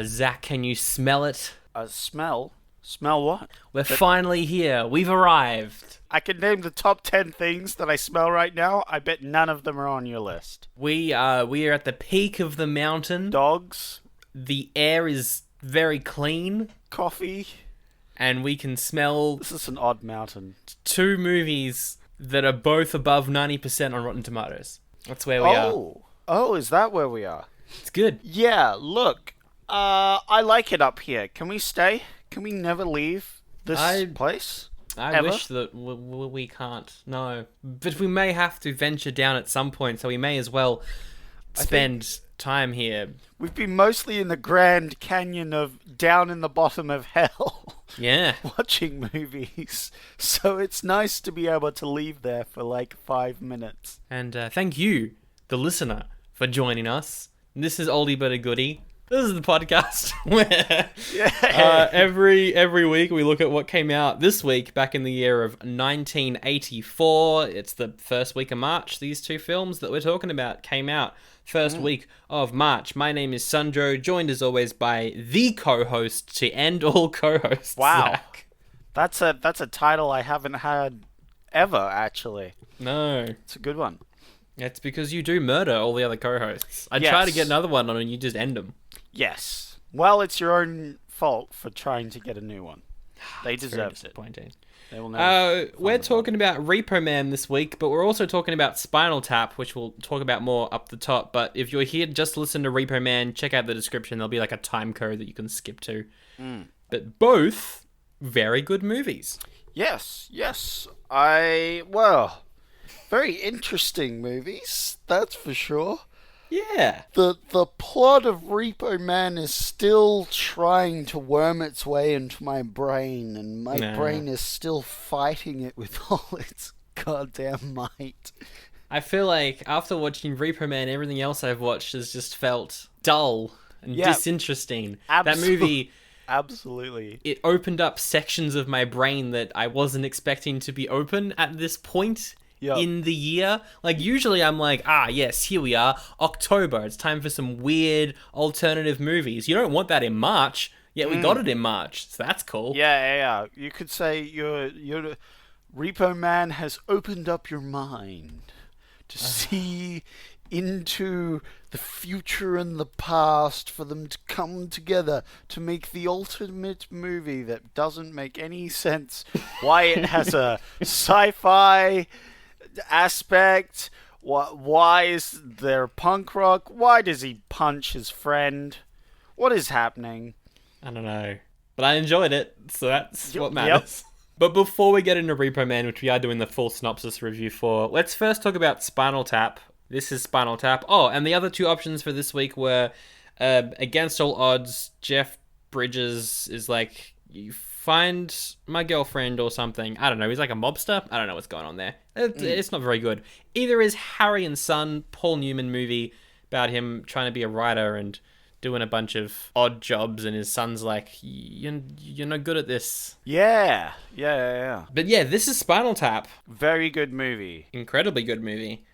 Zach, can you smell it? Smell? Smell what? We're finally here. We've arrived. I can name the top 10 things that I smell right now. I bet none of them are on your list. We are at the peak of the mountain. Dogs, The air is very clean, coffee. and we can smell This is an odd mountain. two movies that are both above 90% on Rotten Tomatoes. That's where we are. Oh, is that where we are? It's good. Yeah, look. I like it up here. Can we stay? Can we never leave this place? I Ever? wish that we can't. No. But we may have to venture down at some point, so we may as well spend time here. We've been mostly in the Grand Canyon of down in the bottom of hell. Yeah. Watching movies. So it's nice to be able to leave there for like 5 minutes. And thank you, the listener, for joining us. This is Oldie but a Goodie. This is the podcast where every week we look at what came out this week back in the year of 1984. It's the first week of March. These two films that we're talking about came out first week of March. My name is Sandro, joined as always by the co-host to end all co-hosts. Wow. Zach. That's a title I haven't had ever, actually. No. It's a good one. It's because you do murder all the other co-hosts. I Yes. try to get another one on and you just end them. Yes. Well, it's your own fault for trying to get a new one. They Very deserved it. disappointing. They will never We're find the talking about Repo Man this week, but we're also talking about Spinal Tap, which we'll talk about more up the top. But if you're here just to listen to Repo Man, check out the description. There'll be like a time code that you can skip to. But both very good movies. Yes. Very interesting movies, that's for sure. Yeah. The plot of Repo Man is still trying to worm its way into my brain, and my brain is still fighting it with all its goddamn might. I feel like after watching Repo Man, everything else I've watched has just felt dull and disinteresting. That movie... Absolutely. It opened up sections of my brain that I wasn't expecting to be open at this point in the year. Like, usually I'm like, yes, here we are, October. It's time for some weird alternative movies. You don't want that in March, yet we got it in March, so that's cool. Yeah. You could say your Repo Man has opened up your mind to see into the future and the past, for them to come together to make the ultimate movie that doesn't make any sense. Why it has a sci-fi aspect? Why is there punk rock? Why does he punch his friend? What is happening? I don't know. But I enjoyed it, so that's what matters. But before we get into Repo Man, which we are doing the full synopsis review for, let's first talk about Spinal Tap. This is Spinal Tap. Oh, and the other two options for this week were, against all odds, Jeff Bridges is like, you find my girlfriend or something. I don't know. He's like a mobster. I don't know what's going on there. It's not very good. Either is Harry and Son, Paul Newman movie about him trying to be a writer and doing a bunch of odd jobs, and his son's like, you're not good at this. Yeah. But yeah, this is Spinal Tap. Very good movie. Incredibly good movie.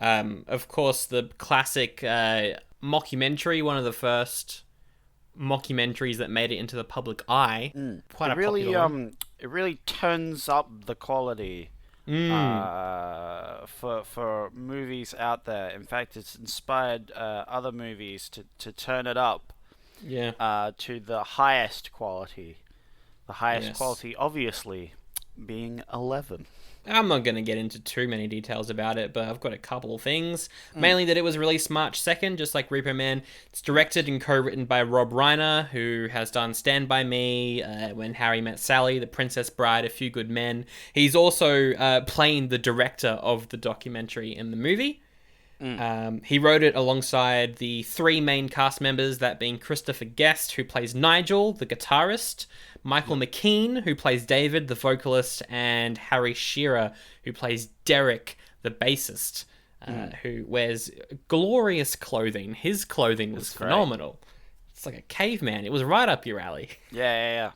Of course, the classic mockumentary, one of the first mockumentaries that made it into the public eye. Quite a popular one. It really turns up the quality for movies out there. In fact, it's inspired other movies to turn it up to the highest quality. The highest quality, obviously, being 11. I'm not going to get into too many details about it, but I've got a couple of things. Mainly that it was released March 2nd, just like Repo Man. It's directed and co-written by Rob Reiner, who has done Stand By Me, When Harry Met Sally, The Princess Bride, A Few Good Men. He's also playing the director of the documentary in the movie. He wrote it alongside the three main cast members, that being Christopher Guest, who plays Nigel, the guitarist, Michael McKean, who plays David, the vocalist, and Harry Shearer, who plays Derek, the bassist, who wears glorious clothing. His clothing was phenomenal. It's like a caveman. It was right up your alley. Yeah.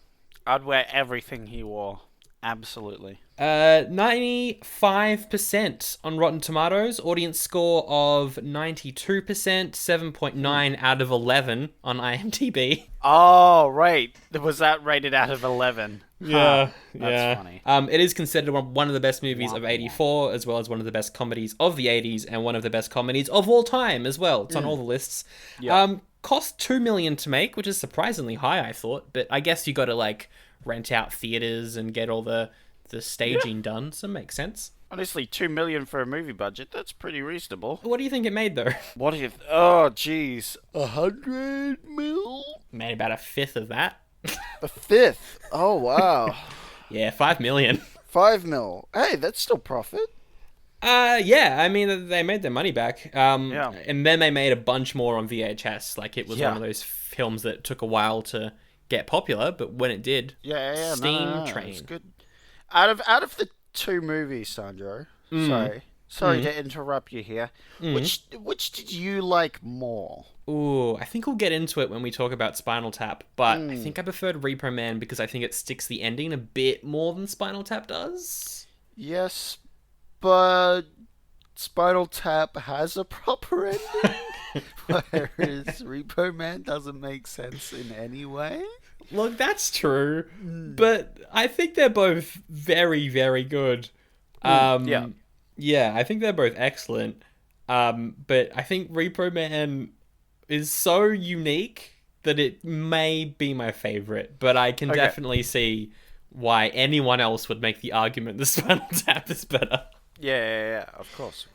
I'd wear everything he wore. Absolutely. 95% on Rotten Tomatoes, audience score of 92%, 7.9 out of 11 on IMDb. Oh, right. Was that rated out of 11? Yeah, That's funny. It is considered one of the best movies of Wah, wah. '84, as well as one of the best comedies of the '80s, and one of the best comedies of all time as well. It's on all the lists. Yeah. Cost $2 million to make, which is surprisingly high, I thought. But I guess you got to like rent out theaters and get all the staging done, so it makes sense. Honestly, $2 million for a movie budget, that's pretty reasonable. What do you think it made though? What if... Oh, jeez. 100 mil? Made about a fifth of that. A fifth? Oh, wow. Yeah, $5 million. 5 mil. Hey, that's still profit. Yeah, I mean, they made their money back. Yeah. And then they made a bunch more on VHS. Like, it was Yeah. one of those films that took a while to get popular, but when it did, Yeah. Steam no, Train. It's good. Out of the 2 movies, Sandro, sorry to interrupt you here. Which did you like more? Ooh, I think we'll get into it when we talk about Spinal Tap, but I think I preferred Repo Man because I think it sticks the ending a bit more than Spinal Tap does. Yes, but Spinal Tap has a proper ending, whereas Repo Man doesn't make sense in any way. Look, that's true, but I think they're both very, very good. Yeah. Yeah, I think they're both excellent. But I think Repo Man is so unique that it may be my favorite, but I can definitely see why anyone else would make the argument the Spinal Tap is better. Yeah, of course.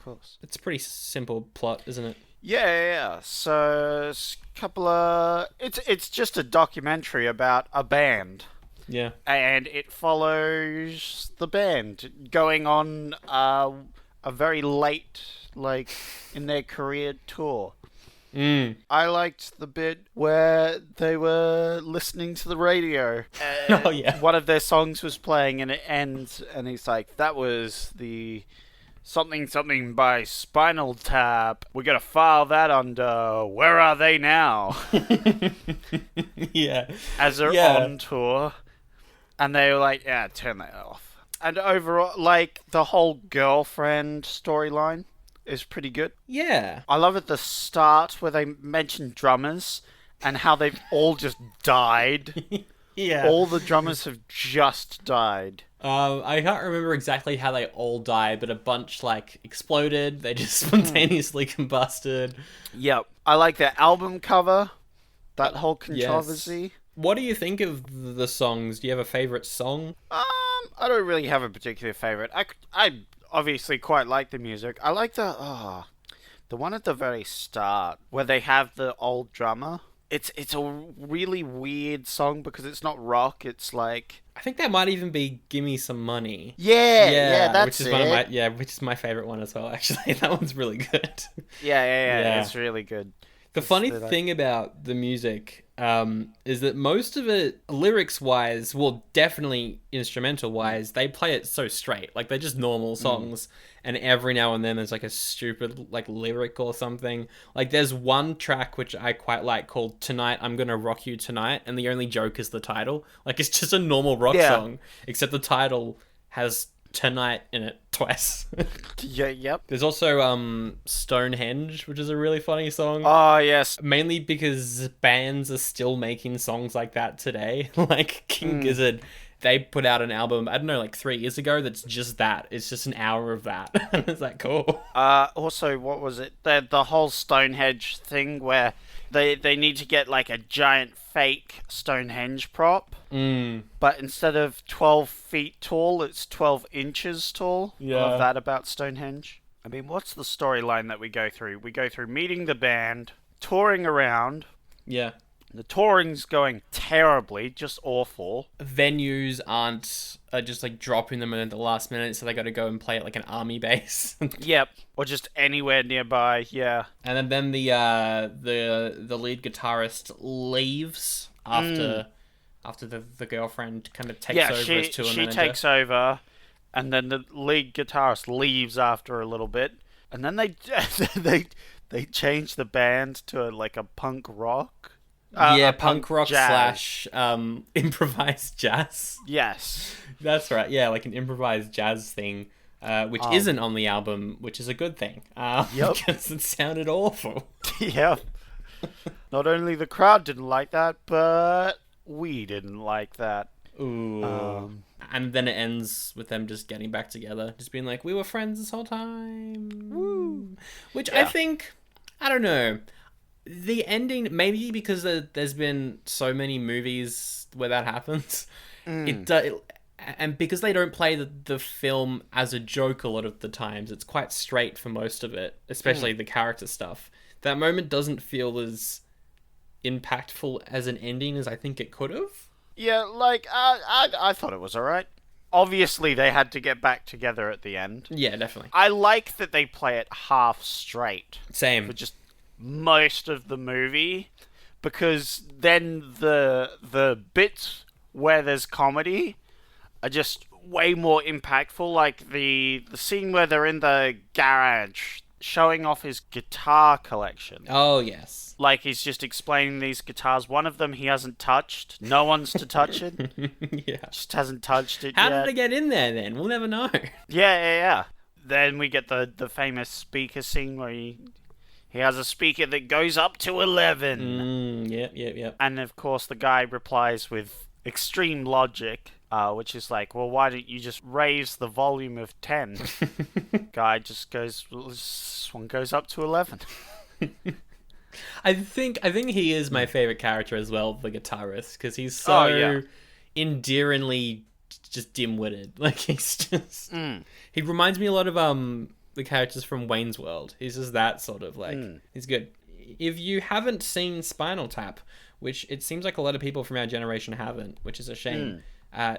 It's a pretty simple plot, isn't it? Yeah. So, it's a couple of... It's just a documentary about a band. Yeah. And it follows the band going on a very late, like, in their career tour. I liked the bit where they were listening to the radio. Oh, yeah. One of their songs was playing and it ends, and he's like, that was the something by Spinal Tap. We gotta file that under Where Are They Now? Yeah. As they're on tour. And they were like, yeah, turn that off. And overall, like, the whole girlfriend storyline is pretty good. Yeah. I love at the start where they mention drummers and how they've all just died. Yeah. All the drummers have just died. I can't remember exactly how they all died, but a bunch, like, exploded. They just spontaneously combusted. Yep. I like their album cover. That whole controversy. Yes. What do you think of the songs? Do you have a favorite song? I don't really have a particular favorite. I obviously quite like the music. I like the one at the very start where they have the old drummer. It's a really weird song because it's not rock. It's like, I think that might even be "Gimme Some Money." yeah, that's which is it. which is my favorite one as well. Actually, that one's really good. Yeah. It's really good. The funny thing about the music is that most of it, lyrics-wise, well, definitely instrumental-wise, they play it so straight. Like, they're just normal songs, and every now and then there's, like, a stupid, like, lyric or something. Like, there's one track which I quite like called Tonight I'm Gonna Rock You Tonight, and the only joke is the title. Like, it's just a normal rock song, except the title has Tonight in it twice. Yep. There's also Stonehenge, which is a really funny song. Oh, yes. Mainly because bands are still making songs like that today. Like King Gizzard, they put out an album, I don't know, like 3 years ago that's just that. It's just an hour of that. And it's like, cool. Also, what was it? The whole Stonehenge thing where they need to get like a giant fake Stonehenge prop. But instead of 12 feet tall, it's 12 inches tall. Yeah. I love that about Stonehenge. I mean, what's the storyline that we go through? We go through meeting the band, touring around. Yeah. The touring's going terribly, just awful. Venues are just like dropping them in at the last minute, so they got to go and play at like an army base. Yep. Or just anywhere nearby, yeah. And then the lead guitarist leaves after the girlfriend kind of takes over as tour manager. She takes over, and then the lead guitarist leaves after a little bit, and then they change the band to like a punk rock Punk rock jazz. / improvised jazz. Yes. That's right. Yeah, like an improvised jazz thing, which isn't on the album, which is a good thing. Yep. Because it sounded awful. Yep. Not only the crowd didn't like that, but we didn't like that. Ooh. And then it ends with them just getting back together, just being like, we were friends this whole time. Woo. Which I think, I don't know, the ending, maybe because there's been so many movies where that happens, and because they don't play the film as a joke a lot of the times, it's quite straight for most of it, especially the character stuff. That moment doesn't feel as impactful as an ending as I think it could have. Yeah, like, I thought it was alright. Obviously, they had to get back together at the end. Yeah, definitely. I like that they play it half straight. Same. For just most of the movie. Because then the bits where there's comedy are just way more impactful. Like the scene where they're in the garage showing off his guitar collection. Oh, yes. Like, he's just explaining these guitars. One of them he hasn't touched. No one's to touch it. Yeah. Just hasn't touched it How yet. did it get in there then? We'll never know. Yeah. Then we get the famous speaker scene where he has a speaker that goes up to 11. Yep. And, of course, the guy replies with extreme logic, which is like, well, why don't you just raise the volume of 10? Guy just goes, well, this one goes up to 11. I think he is my favorite character as well, the guitarist, because he's so endearingly just dim-witted. Like, he's just... He reminds me a lot of the characters from Wayne's World. He's just that sort of, like... He's good. If you haven't seen Spinal Tap, which it seems like a lot of people from our generation haven't, which is a shame,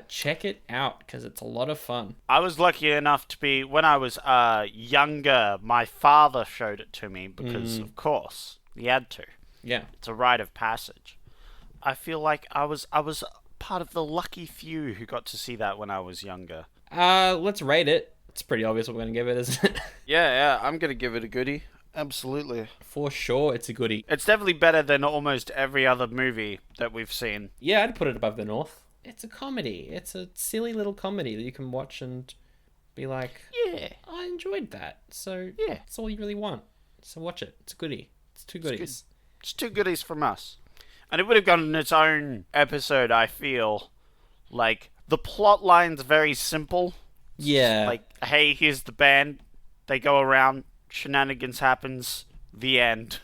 check it out, because it's a lot of fun. I was lucky enough to be... When I was younger, my father showed it to me, because, of course... He had to. Yeah. It's a rite of passage. I feel like I was part of the lucky few who got to see that when I was younger. Let's rate it. It's pretty obvious what we're going to give it, isn't it? Yeah, I'm going to give it a goodie. Absolutely. For sure, it's a goodie. It's definitely better than almost every other movie that we've seen. Yeah, I'd put it above The North. It's a comedy. It's a silly little comedy that you can watch and be like, yeah, I enjoyed that. So, yeah, that's all you really want. So watch it. It's a goodie. It's two goodies. It's two goodies from us. And it would have gotten its own episode, I feel. Like, the plot line's very simple. Yeah. Like, hey, here's the band. They go around, shenanigans happens, the end.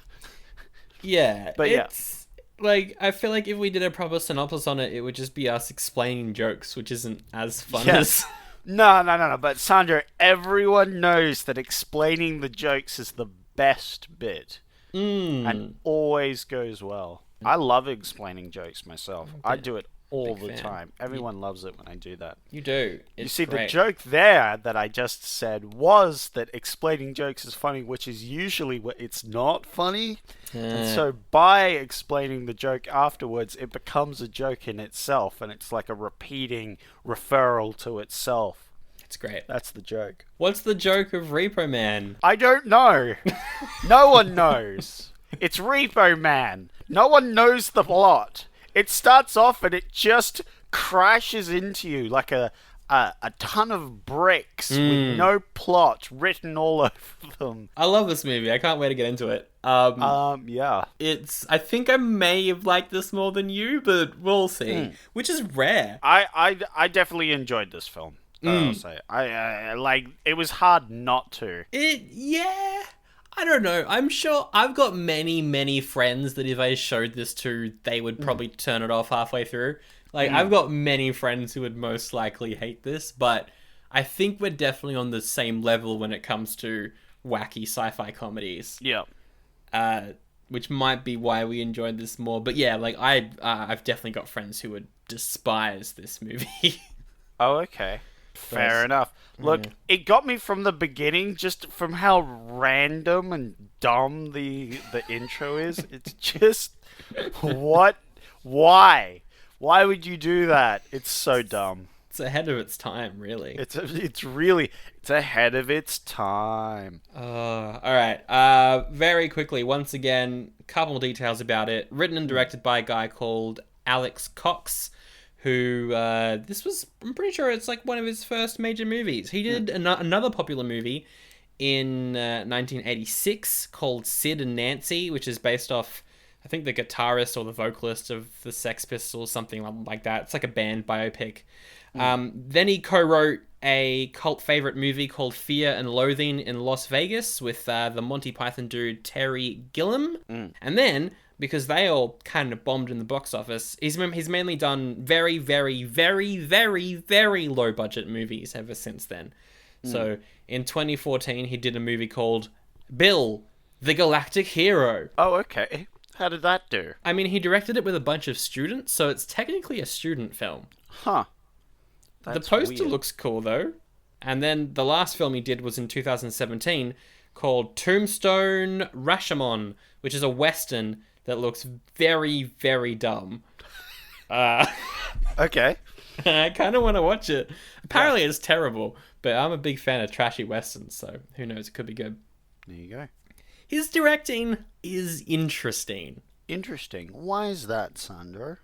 Yeah. But it's, like, I feel like if we did a proper synopsis on it, it would just be us explaining jokes, which isn't as fun as... No. But Sandra, everyone knows that explaining the jokes is the best bit. And always goes well. I love explaining jokes myself. I do it all the time. Everyone loves it when I do that. You do. You see, the joke there that I just said was that explaining jokes is funny, which is usually what it's not funny. And so by explaining the joke afterwards, it becomes a joke in itself, and it's like a repeating referral to itself. It's great. That's the joke. What's the joke of Repo Man? I don't know. No one knows. It's Repo Man. No one knows the plot. It starts off and it just crashes into you like a ton of bricks with no plot written all over them. I love this movie. I can't wait to get into it. Yeah. I think I may have liked this more than you, but we'll see. Which is rare. I definitely enjoyed this film. I'll say. I like, it was hard not to. Yeah. I don't know. I'm sure I've got many friends that if I showed this to, they would probably turn it off halfway through. Like, I've got many friends who would most likely hate this, but I think we're definitely on the same level when it comes to wacky sci-fi comedies. Yeah. Which might be why we enjoyed this more. But yeah, like, I've definitely got friends who would despise this movie. Oh, okay. Fair enough. Look, it got me from the beginning, just from how random and dumb the intro is. It's just, what? Why? Why would you do that? It's so dumb. It's ahead of its time, really. It's ahead of its time. All right. Very quickly, once again, a couple of details about it. Written and directed by a guy called Alex Cox, who I'm pretty sure it's like one of his first major movies. He did another popular movie in 1986 called Sid and Nancy, which is based off, I think, the guitarist or the vocalist of the Sex Pistols, something like that. It's like a band biopic. Then he co-wrote a cult favorite movie called Fear and Loathing in Las Vegas with the Monty Python dude Terry Gilliam. And then, because they all kind of bombed in the box office, he's mainly done very, very, very, very, very low budget movies ever since then. So in 2014, he did a movie called Bill, the Galactic Hero. Oh, okay. How did that do? I mean, he directed it with a bunch of students, so it's technically a student film. Huh. The poster looks cool, though. And then the last film he did was in 2017 called Tombstone Rashomon, which is a Western that looks very, very dumb. Okay. I kind of want to watch it. Apparently it's terrible, but I'm a big fan of trashy Westerns, so who knows, it could be good. There you go. His directing is interesting. Interesting. Why is that, Sandro?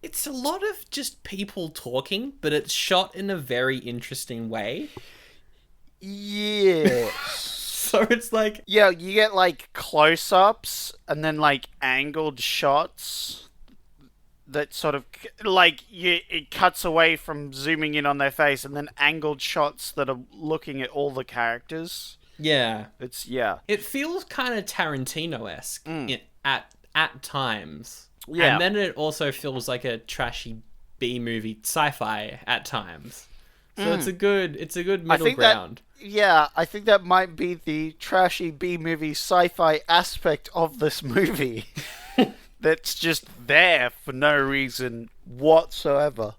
It's a lot of just people talking, but it's shot in a very interesting way. Yeah. So it's like... Yeah, you get, like, close-ups and then, like, angled shots that sort of... Like, it cuts away from zooming in on their face and then angled shots that are looking at all the characters. Yeah. Yeah. It feels kind of Tarantino-esque at times. Yeah. And then it also feels like a trashy B-movie sci-fi at times. So it's a good middle ground. I think that might be the trashy B-movie sci-fi aspect of this movie. That's just there for no reason whatsoever.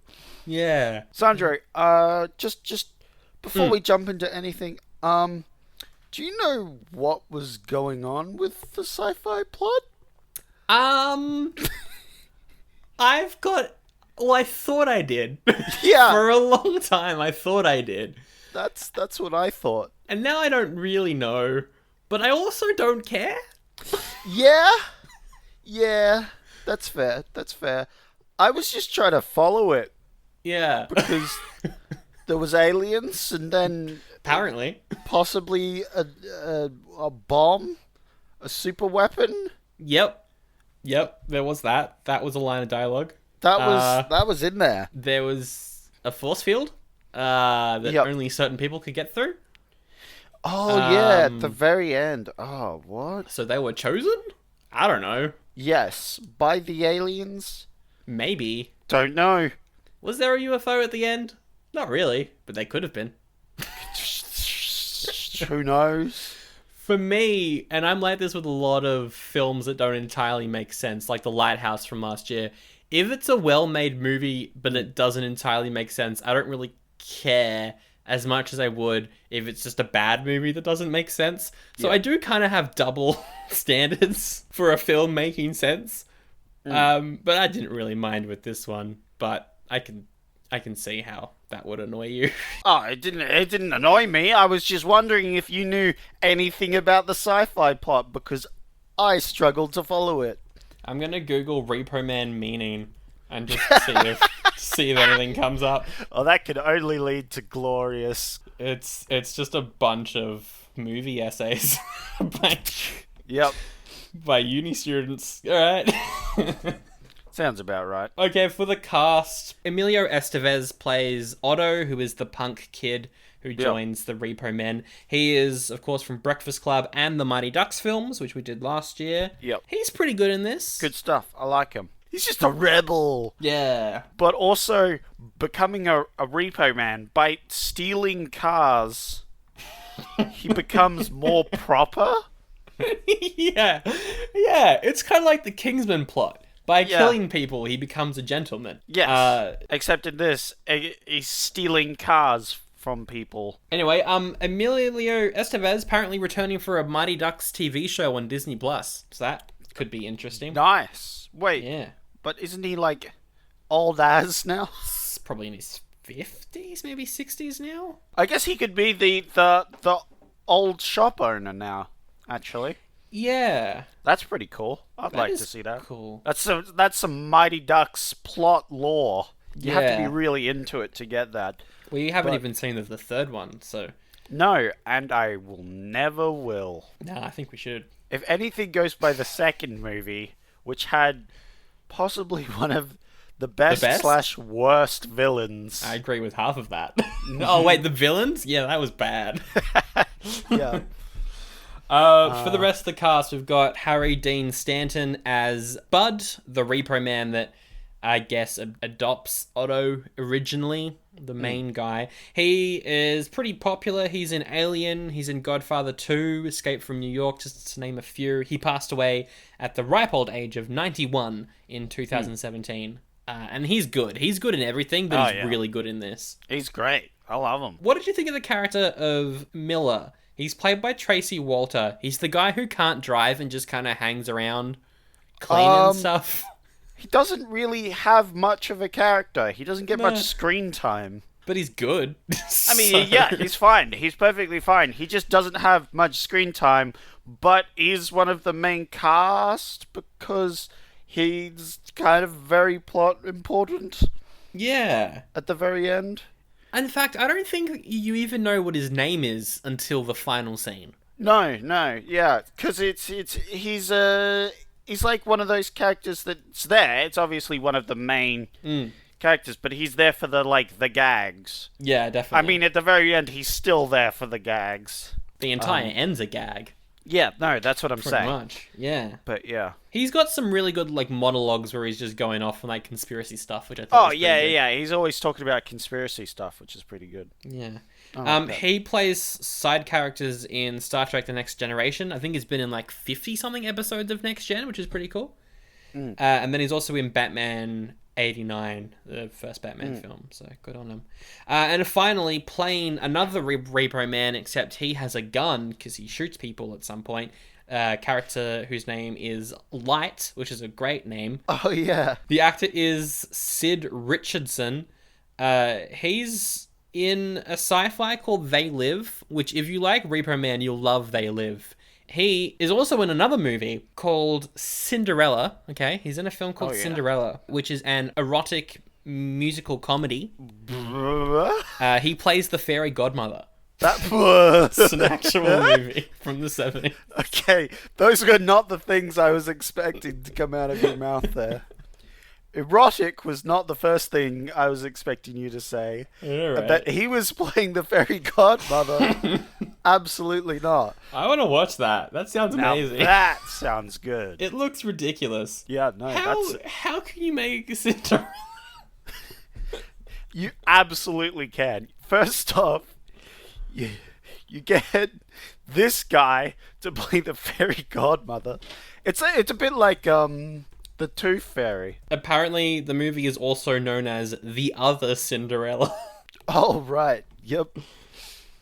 Yeah. Sandro, just before we jump into anything, do you know what was going on with the sci-fi plot? I thought I did. Yeah. For a long time, I thought I did. That's what I thought. And now I don't really know. But I also don't care. Yeah. Yeah. That's fair. I was just trying to follow it. Yeah. Because there was aliens and then... Apparently. Possibly a bomb? A super weapon? Yep, there was that. That was a line of dialogue. That was in there. There was a force field that only certain people could get through. Oh, yeah, at the very end. Oh, what? So they were chosen? I don't know. Yes, by the aliens? Maybe. Don't know. Was there a UFO at the end? Not really, but they could have been. Who knows? For me, and I'm like this with a lot of films that don't entirely make sense, like The Lighthouse from last year, if it's a well-made movie, but it doesn't entirely make sense, I don't really care as much as I would if it's just a bad movie that doesn't make sense. So I do kind of have double standards for a film making sense. But I didn't really mind with this one, but I can see how that would annoy you. Oh, it didn't annoy me. I was just wondering if you knew anything about the sci-fi plot, because I struggled to follow it. I'm gonna Google Repo Man meaning and just see if anything comes up. Oh, that could only lead to glorious. It's just a bunch of movie essays by uni students. All right. Sounds about right. Okay, for the cast, Emilio Estevez plays Otto, who is the punk kid who joins the Repo Men. He is, of course, from Breakfast Club and the Mighty Ducks films, which we did last year. Yep. He's pretty good in this. Good stuff. I like him. He's just a rebel. Yeah. But also becoming a Repo Man by stealing cars. He becomes more proper. Yeah. It's kind of like the Kingsman plot. By killing people, he becomes a gentleman. Yes. Except in this, he's stealing cars from people. Anyway, Emilio Estevez apparently returning for a Mighty Ducks TV show on Disney Plus. So that could be interesting. Nice. Wait. Yeah. But isn't he like old as now? It's probably in his 50s, maybe 60s now. I guess he could be the old shop owner now, actually. Yeah. That's pretty cool. I'd like to is see that. cool. That's some Mighty Ducks plot lore. You have to be Yeah. really into it to get that. We haven't But- even seen the third one, so... No, and I will never will. Nah, I think we should. If anything goes by the second movie, which had possibly one of the best, best? / worst villains. I agree with half of that. Oh, wait, the villains? Yeah, that was bad. Yeah. For the rest of the cast, we've got Harry Dean Stanton as Bud, the Repo Man that I guess adopts Otto originally, the main guy. He is pretty popular. He's in Alien, he's in Godfather 2, Escape from New York, just to name a few. He passed away at the ripe old age of 91 in 2017. And he's good. He's good in everything, but he's really good in this. He's great. I love him. What did you think of the character of Miller? He's played by Tracy Walter. He's the guy who can't drive and just kind of hangs around cleaning stuff. He doesn't really have much of a character. He doesn't get much screen time. But he's good. I mean, yeah, he's fine. He's perfectly fine. He just doesn't have much screen time, but is one of the main cast because he's kind of very plot important Yeah. at the very end. In fact, I don't think you even know what his name is until the final scene. No, yeah, because he's like one of those characters that's there. It's obviously one of the main characters, but he's there for the gags. Yeah, definitely. I mean, at the very end, he's still there for the gags. The entire end's a gag. Yeah, no, that's what I'm Pretty saying. much. Yeah. But yeah. He's got some really good monologues where he's just going off on conspiracy stuff, which I thought was pretty good. Yeah. He's always talking about conspiracy stuff, which is pretty good. Yeah. that. He plays side characters in Star Trek The Next Generation. I think he's been in 50-something episodes of Next Gen, which is pretty cool. And then he's also in Batman 89, the first Batman film, so good on him. And finally, playing another Repo Man, except he has a gun, because he shoots people at some point. Character whose name is Light, which is a great name. Oh, yeah. The actor is Sid Richardson. He's in a sci-fi called They Live, which if you like Repo Man, you'll love They Live. He is also in another movie called Cinderella. Okay, he's in a film called Cinderella, which is an erotic musical comedy. He plays the fairy godmother. That was It's an actual movie from the 70s. Okay, those were not the things I was expecting to come out of your mouth there. Erotic was not the first thing I was expecting you to say. Yeah, right. That he was playing the fairy godmother. Absolutely not. I want to watch that. That sounds amazing. Now that sounds good. It looks ridiculous. Yeah, no, How can you make Cinderella? You absolutely can. First off, you get this guy to play the fairy godmother. It's a bit like the Tooth Fairy. Apparently, the movie is also known as The Other Cinderella. Oh right, yep.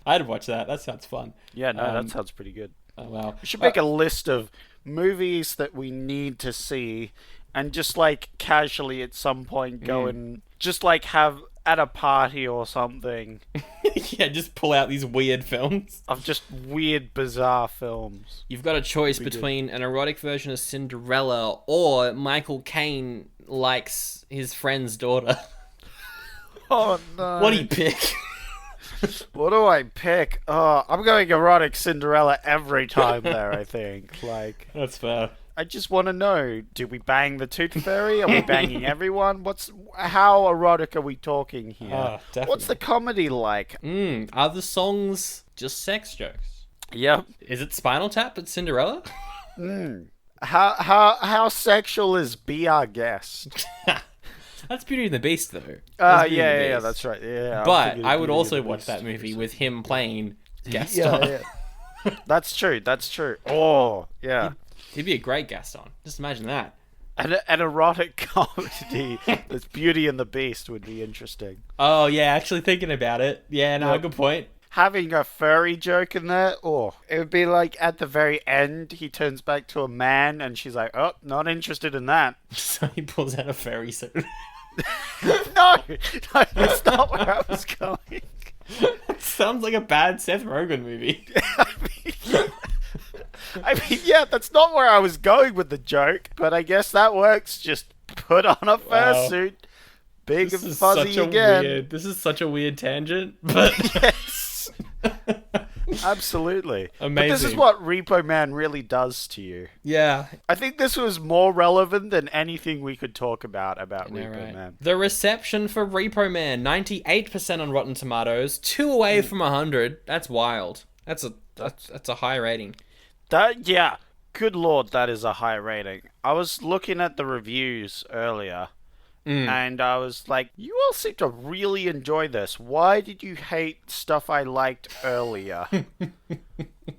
I'd watch that. That sounds fun. Yeah, no, that sounds pretty good. Oh, wow. We should make a list of movies that we need to see, and just casually at some point go and just have at a party or something Yeah, just pull out these weird films. of just weird, bizarre films. You've got a choice between an erotic version of Cinderella or Michael Caine likes his friend's daughter. Oh no! What do you pick? What do I pick? Oh, I'm going erotic Cinderella every time there, I think. That's fair. I just want to know, do we bang the Tooth Fairy? Are we banging everyone? How erotic are we talking here? Definitely. What's the comedy like? Are the songs just sex jokes? Yep. Is it Spinal Tap at Cinderella? How sexual is Be Our Guest? That's Beauty and the Beast, though. Yeah, that's right. Yeah. But I would also watch that movie with him playing Gaston. Yeah. That's true. Oh, yeah. He'd be a great Gaston. Just imagine that. An erotic comedy that's Beauty and the Beast would be interesting. Oh, yeah, actually thinking about it. Yeah, no, good point. Having a furry joke in there, it would be at the very end, he turns back to a man and she's like, oh, not interested in that. So he pulls out a fairy suit. No, that's not where I was going. It sounds like a bad Seth Rogen movie. I mean, yeah, that's not where I was going with the joke, but I guess that works. Just put on a fursuit, big and fuzzy again. This is such a weird tangent, but yes, absolutely. Amazing. But this is what Repo Man really does to you. Yeah. I think this was more relevant than anything we could talk about Repo Man. The reception for Repo Man, 98% on Rotten Tomatoes, 2 away from 100. That's wild. That's a high rating. Yeah, good lord, that is a high rating. I was looking at the reviews earlier, and I was like, you all seem to really enjoy this. Why did you hate stuff I liked earlier?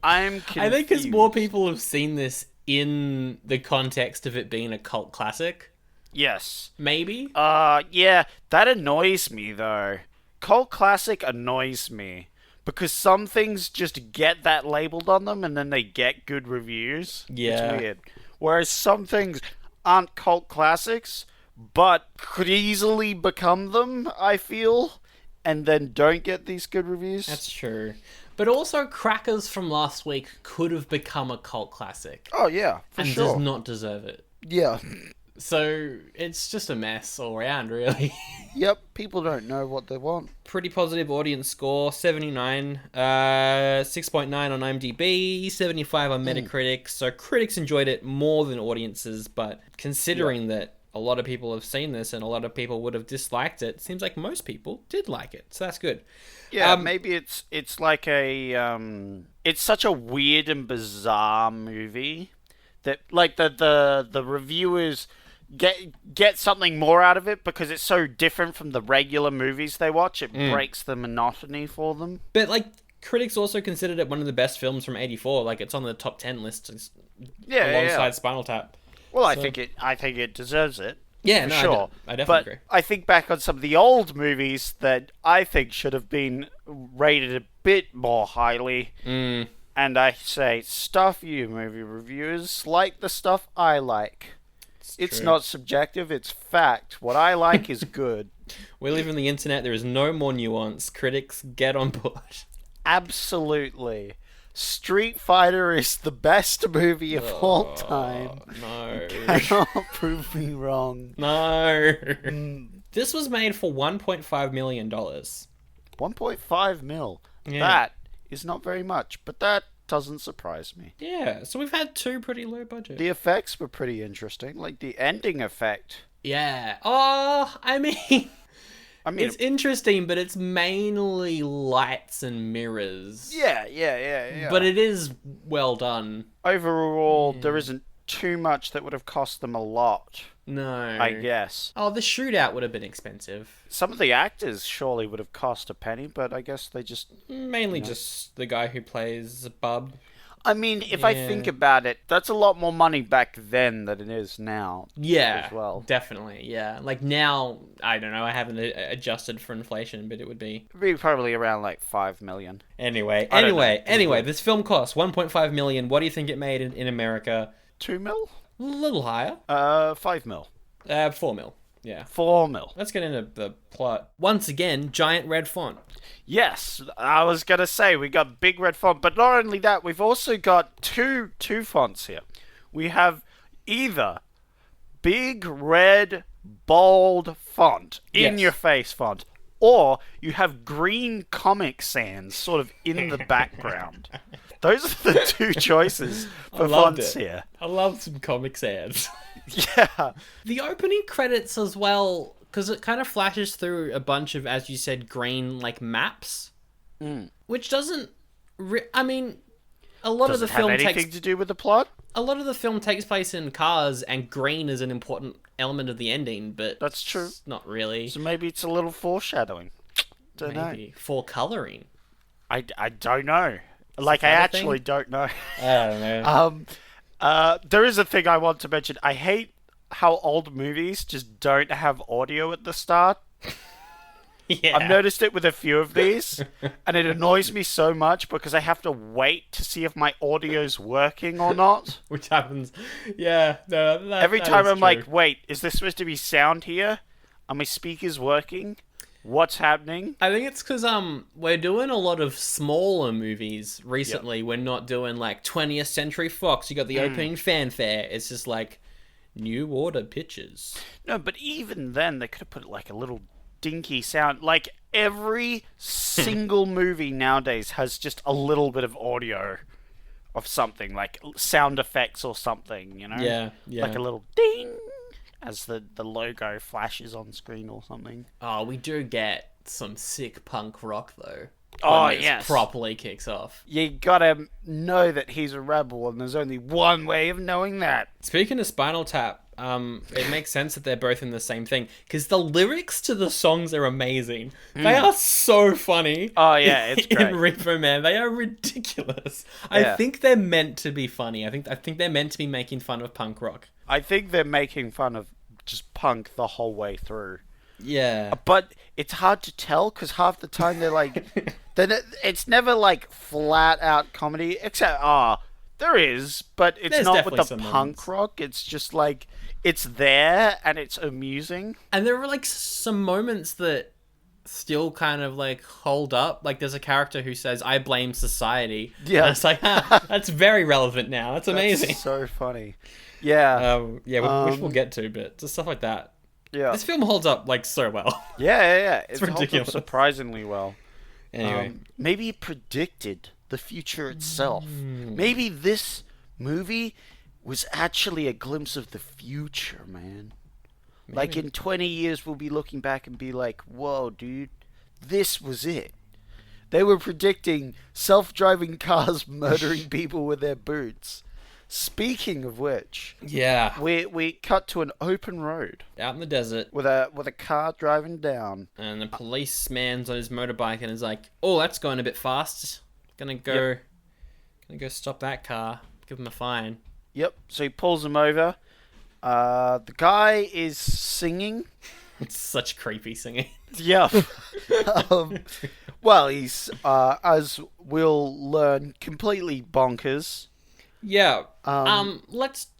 I'm confused. I think because more people have seen this in the context of it being a cult classic. Yes. Maybe? Yeah, that annoys me, though. Cult classic annoys me. Because some things just get that labeled on them and then they get good reviews. Yeah. It's weird. Whereas some things aren't cult classics, but could easily become them, I feel, and then don't get these good reviews. That's true. But also, Crackers from last week could have become a cult classic. Oh, yeah, for and sure. does not deserve it. Yeah. So, it's just a mess all around, really. Yep, people don't know what they want. Pretty positive audience score, 79, 6.9 on IMDb, 75 on Metacritic. So critics enjoyed it more than audiences, but considering that a lot of people have seen this and a lot of people would have disliked it, seems like most people did like it. So that's good. Yeah, maybe it's like a it's such a weird and bizarre movie that like the reviewers get something more out of it because it's so different from the regular movies they watch. It breaks the monotony for them. But like critics also considered it one of the best films from '84. Like it's on the top 10 list alongside Spinal Tap. Well, I think it deserves it. Yeah, no, sure. I definitely agree. I think back on some of the old movies that I think should have been rated a bit more highly. And I say, stuff you, movie reviewers, like the stuff I like. It's not subjective, it's fact. What I like is good. We live on the internet, there is no more nuance. Critics, get on board. Absolutely. Street Fighter is the best movie of all time. No. You cannot prove me wrong. No. This was made for $1.5 million. 1.5 mil. Yeah. That is not very much, but that doesn't surprise me. Yeah, so we've had two pretty low budget. The effects were pretty interesting, like the ending effect. Yeah. Oh, I mean, it's interesting, but it's mainly lights and mirrors. Yeah. But it is well done. Overall, there isn't too much that would have cost them a lot. No. I guess. Oh, the shootout would have been expensive. Some of the actors surely would have cost a penny, but I guess they just... Mainly just the guy who plays Bub. I mean, if I think about it, that's a lot more money back then than it is now. Yeah, as well. Definitely, yeah. Like now, I don't know, I haven't adjusted for inflation, but it would be... It'd be probably around like 5 million. Anyway, this film cost 1.5 million. What do you think it made in America? 2 mil? A little higher. 5 mil. 4 mil. Yeah. 4 mil. Let's get into the plot. Once again, giant red font. Yes, I was going to say, we got big red font, but not only that, we've also got two fonts here. We have either big red, bold font, in-your-face font, or you have green Comic Sans sort of in the background. Those are the two choices for fonts here. I love some Comic Sans. Yeah. The opening credits as well, because it kind of flashes through a bunch of, as you said, green, like, maps. Which doesn't... I mean, a lot of the film have anything to do with the plot? A lot of the film takes place in cars, and green is an important element of the ending, but... That's true. Not really. So maybe it's a little foreshadowing. Don't know. For colouring. I don't know. Like, I actually don't know. I don't know. There is a thing I want to mention. I hate how old movies just don't have audio at the start. Yeah. I've noticed it with a few of these, and it annoys me so much because I have to wait to see if my audio's working or not. Which happens. Yeah. No, Every time I'm like, wait, is there supposed to be sound here? Are my speakers working? What's happening? I think it's because we're doing a lot of smaller movies recently. Yep. We're not doing like 20th Century Fox. You got the opening fanfare. It's just like New Order pictures. No, but even then, they could have put like a little dinky sound. Like every single movie nowadays has just a little bit of audio of something, like sound effects or something. You know? Yeah. Like a little ding as the logo flashes on screen or something. Oh, we do get some sick punk rock, though. Oh, yes. Properly kicks off. You gotta know that he's a rebel, and there's only one way of knowing that. Speaking of Spinal Tap, it makes sense that they're both in the same thing, because the lyrics to the songs are amazing. They are so funny. Oh, yeah, it's great. In Repo Man, they are ridiculous. Yeah. I think they're meant to be funny. I think they're meant to be making fun of punk rock. I think they're making fun of just punk the whole way through. Yeah. But it's hard to tell because half the time they're like... it's never like flat out comedy, except, there is, but it's not with the punk rock. It's just like, it's there and it's amusing. And there are like some moments that still kind of like hold up. Like there's a character who says, "I blame society." Yeah. And it's like, that's very relevant now. That's amazing. That's so funny. Yeah. Which we'll get to, but just stuff like that. Yeah. This film holds up like so well. Yeah. It's ridiculous. Holds up surprisingly well. Anyway. Maybe it predicted the future itself. Maybe this movie was actually a glimpse of the future, man. Maybe. Like in 20 years, we'll be looking back and be like, whoa, dude, this was it. They were predicting self-driving cars murdering people with their boots. Speaking of which, yeah, we cut to an open road out in the desert with a car driving down, and the policeman's on his motorbike and is like, "Oh, that's going a bit fast. Gonna go stop that car. Give him a fine." Yep. So he pulls him over. The guy is singing. It's such creepy singing. Yeah. Well, he's as we'll learn, completely bonkers. Yeah.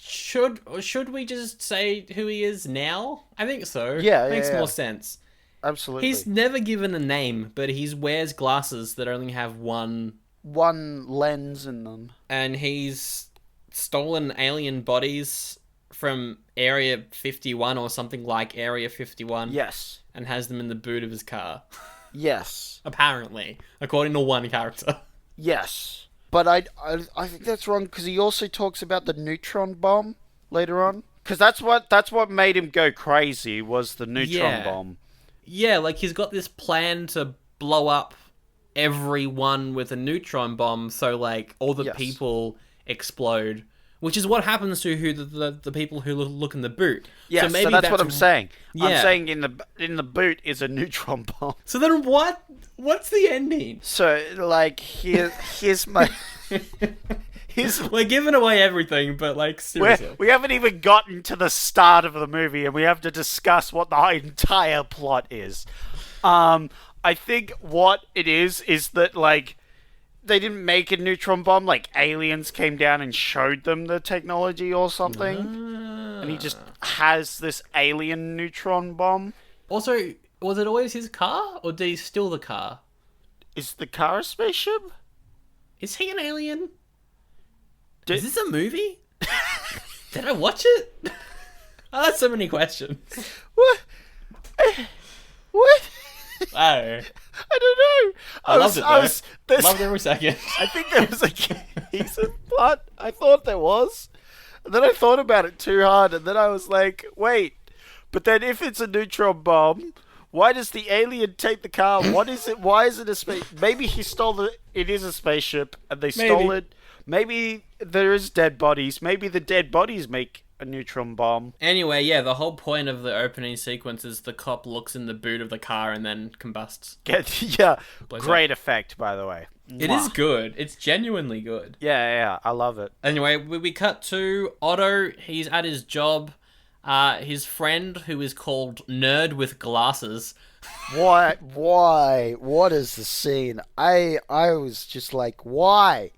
Should we just say who he is now? I think so. Yeah. Makes more sense. Absolutely. He's never given a name, but he wears glasses that only have one lens in them. And he's stolen alien bodies from Area 51 or something like Area 51. Yes. And has them in the boot of his car. Yes. Apparently, according to one character. Yes. But I think that's wrong because he also talks about the neutron bomb later on. Because that's what made him go crazy was the neutron bomb. Yeah, like he's got this plan to blow up everyone with a neutron bomb, so like all the people explode, which is what happens to the people who look in the boot. Yeah, so, maybe that's what I'm saying. Yeah. I'm saying in the boot is a neutron bomb. So then what? What's the ending? So like here's my we're giving away everything, but like seriously, we haven't even gotten to the start of the movie, and we have to discuss what the entire plot is. I think what it is that like they didn't make a neutron bomb, like aliens came down and showed them the technology or something, and he just has this alien neutron bomb. Also, was it always his car, or did he steal the car? Is the car a spaceship? Is he an alien? Is this a movie? Did I watch it? I have so many questions. What? What? I don't know. I loved it. Loved every second. I think there was a decent plot. I thought there was. And then I thought about it too hard, and then I was like, wait. But then if it's a neutron bomb, why does the alien take the car? What is it? Why is it a space? Maybe he stole it. It is a spaceship, and they stole it. Maybe there is dead bodies. Maybe the dead bodies make a neutron bomb. Anyway, yeah, the whole point of the opening sequence is the cop looks in the boot of the car and then combusts. Yeah, great effect, by the way. It is good. It's genuinely good. Yeah, I love it. Anyway, we cut to Otto. He's at his job. His friend, who is called Nerd with Glasses. Why? What is the scene? I was just like, why?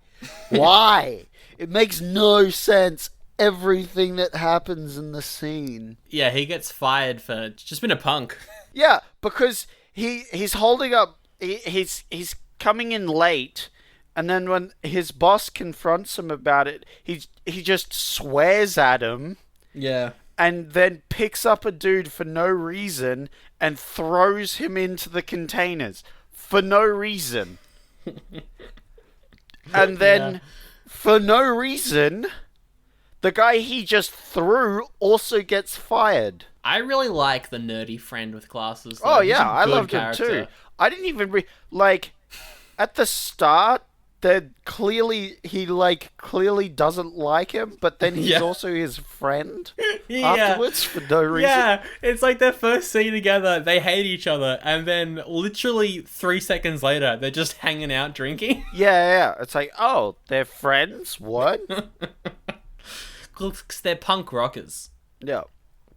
Why? It makes no sense everything that happens in the scene. Yeah, he gets fired for just being a punk. Yeah, because he's holding up. He's coming in late, and then when his boss confronts him about it, he just swears at him. Yeah. And then picks up a dude for no reason and throws him into the containers for no reason. And then, for no reason, the guy he just threw also gets fired. I really like the nerdy friend with glasses, though. Oh, He's yeah, a I good loved character. him too. I didn't even at the start, that clearly clearly doesn't like him, but then he's also his friend afterwards for no reason. Yeah, it's like their first scene together, they hate each other, and then literally 3 seconds later, they're just hanging out drinking. Yeah. It's like, oh, they're friends? What? Because they're punk rockers. Yeah.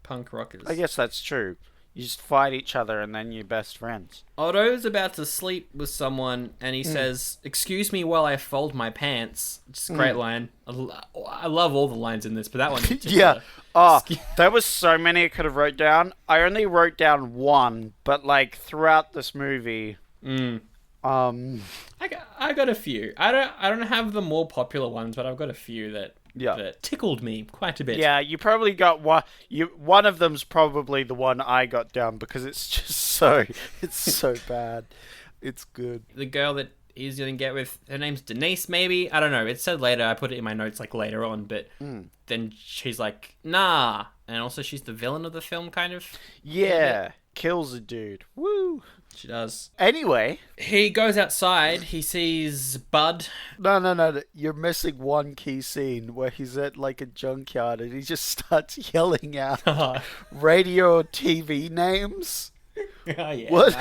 Punk rockers. I guess that's true. You just fight each other and then you're best friends. Otto's about to sleep with someone, and he says, "Excuse me while I fold my pants." It's a great line. I love all the lines in this, but that one in particular. Yeah. Oh, there was so many I could have wrote down. I only wrote down one, but throughout this movie, I got a few. I don't have the more popular ones, but I've got a few that tickled me quite a bit. Yeah, you probably got one. One of them's probably the one I got down because it's just it's so bad. It's good. The girl that he's gonna get with, her name's Denise, maybe? I don't know. It said later. I put it in my notes later on, but then she's like, nah. And also she's the villain of the film, kind of. Yeah. Kills a dude. Woo. She does. Anyway. He goes outside. He sees Bud. No. You're missing one key scene where he's at a junkyard and he just starts yelling out radio or TV names. Oh, yeah. What?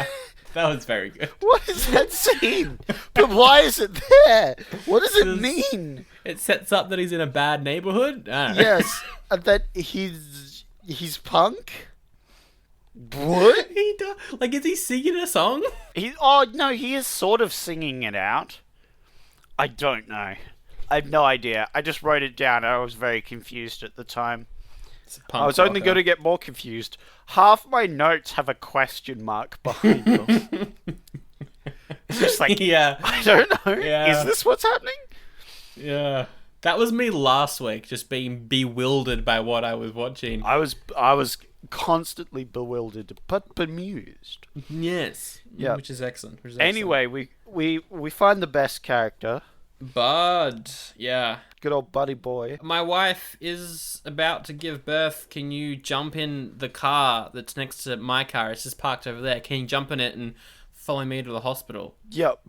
That was very good. What is that scene? But why is it there? What does it mean? It sets up that he's in a bad neighborhood. I don't know. Yes. And that he's punk? What? He does. Is he singing a song? He is sort of singing it out. I don't know. I have no idea. I just wrote it down. I was very confused at the time. I was only going to get more confused. Half my notes have a question mark behind them. It's just I don't know. Yeah. Is this what's happening? Yeah. That was me last week, just being bewildered by what I was watching. I was constantly bewildered, but bemused. Yes. Yeah. Which is excellent. Anyway, we find the best character. Bud. Yeah. Good old buddy boy. My wife is about to give birth. Can you jump in the car that's next to my car? It's just parked over there. Can you jump in it and follow me to the hospital? Yep.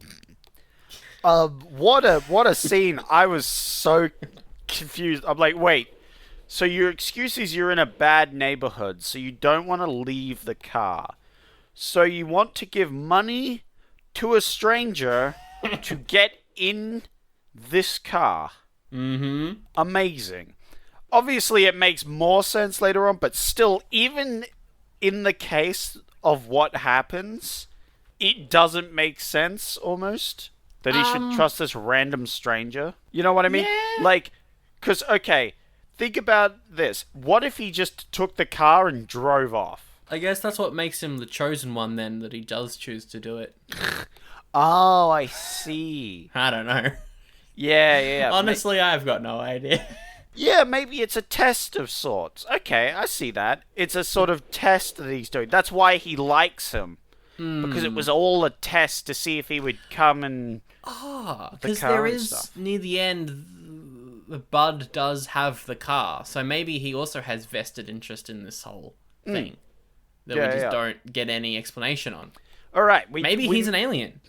What a scene. I was so confused. I'm like, wait. So your excuse is you're in a bad neighborhood, so you don't want to leave the car. So you want to give money to a stranger to get in this car. Mm-hmm. Amazing. Obviously, it makes more sense later on, but still, even in the case of what happens, it doesn't make sense, almost, that he should trust this random stranger. You know what I mean? Yeah. Because, okay, think about this. What if he just took the car and drove off? I guess that's what makes him the chosen one, then, that he does choose to do it. Oh, I see. I don't know. Yeah. Honestly, I've got no idea. Yeah, maybe it's a test of sorts. Okay, I see that. It's a sort of test that he's doing. That's why he likes him. Because it was all a test to see if he would come and... because there is, near the end, the Bud does have the car. So maybe he also has vested interest in this whole thing. That we just don't get any explanation on. Alright, maybe he's an alien.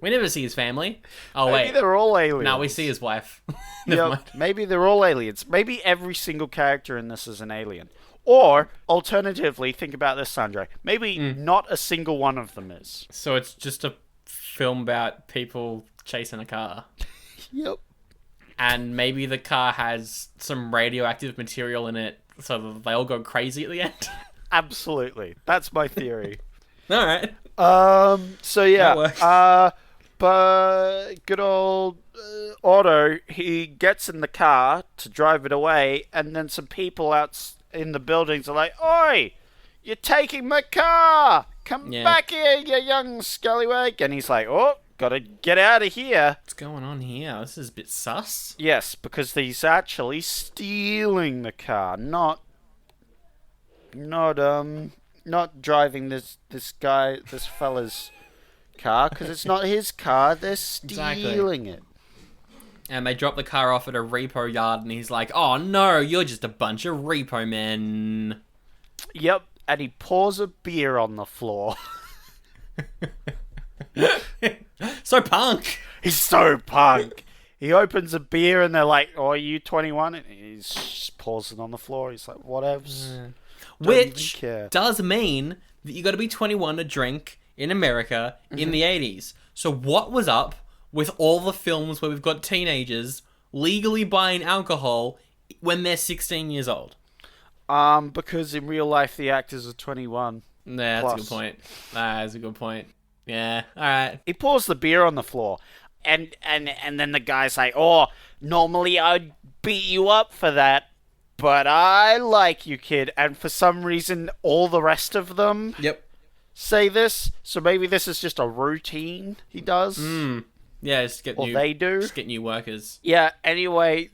We never see his family. Oh, maybe they're all aliens. No, we see his wife. Never mind. Maybe they're all aliens. Maybe every single character in this is an alien. Or, alternatively, think about this, Sandro. Maybe not a single one of them is. So it's just a film about people chasing a car. Yep. And maybe the car has some radioactive material in it so that they all go crazy at the end. Absolutely. That's my theory. All right. So yeah. But good old Otto, he gets in the car to drive it away, and then some people out in the buildings are like, "Oi, you're taking my car! Come back here, you young scallywag!" And he's like, "Oh, gotta get out of here." What's going on here? This is a bit sus. Yes, because he's actually stealing the car, not driving this fella's car, because it's not his car. They're stealing it. And they drop the car off at a repo yard, and he's like, "Oh no, you're just a bunch of repo men." Yep, and he pours a beer on the floor. So punk. He's so punk. He opens a beer, and they're like, "Oh, are you 21?" And he just pours it on the floor. He's like, "Whatevs." Which does mean that you got to be 21 to drink in America in the 80s. So what was up with all the films where we've got teenagers legally buying alcohol when they're 16 years old? Because in real life the actors are 21. Nah, that's a good point. That's a good point. Yeah, alright. He pours the beer on the floor, and then the guy's like, "Oh, normally I'd beat you up for that, but I like you, kid." And for some reason, all the rest of them say this, so maybe this is just a routine he does. Yeah, just get new workers. Yeah, anyway,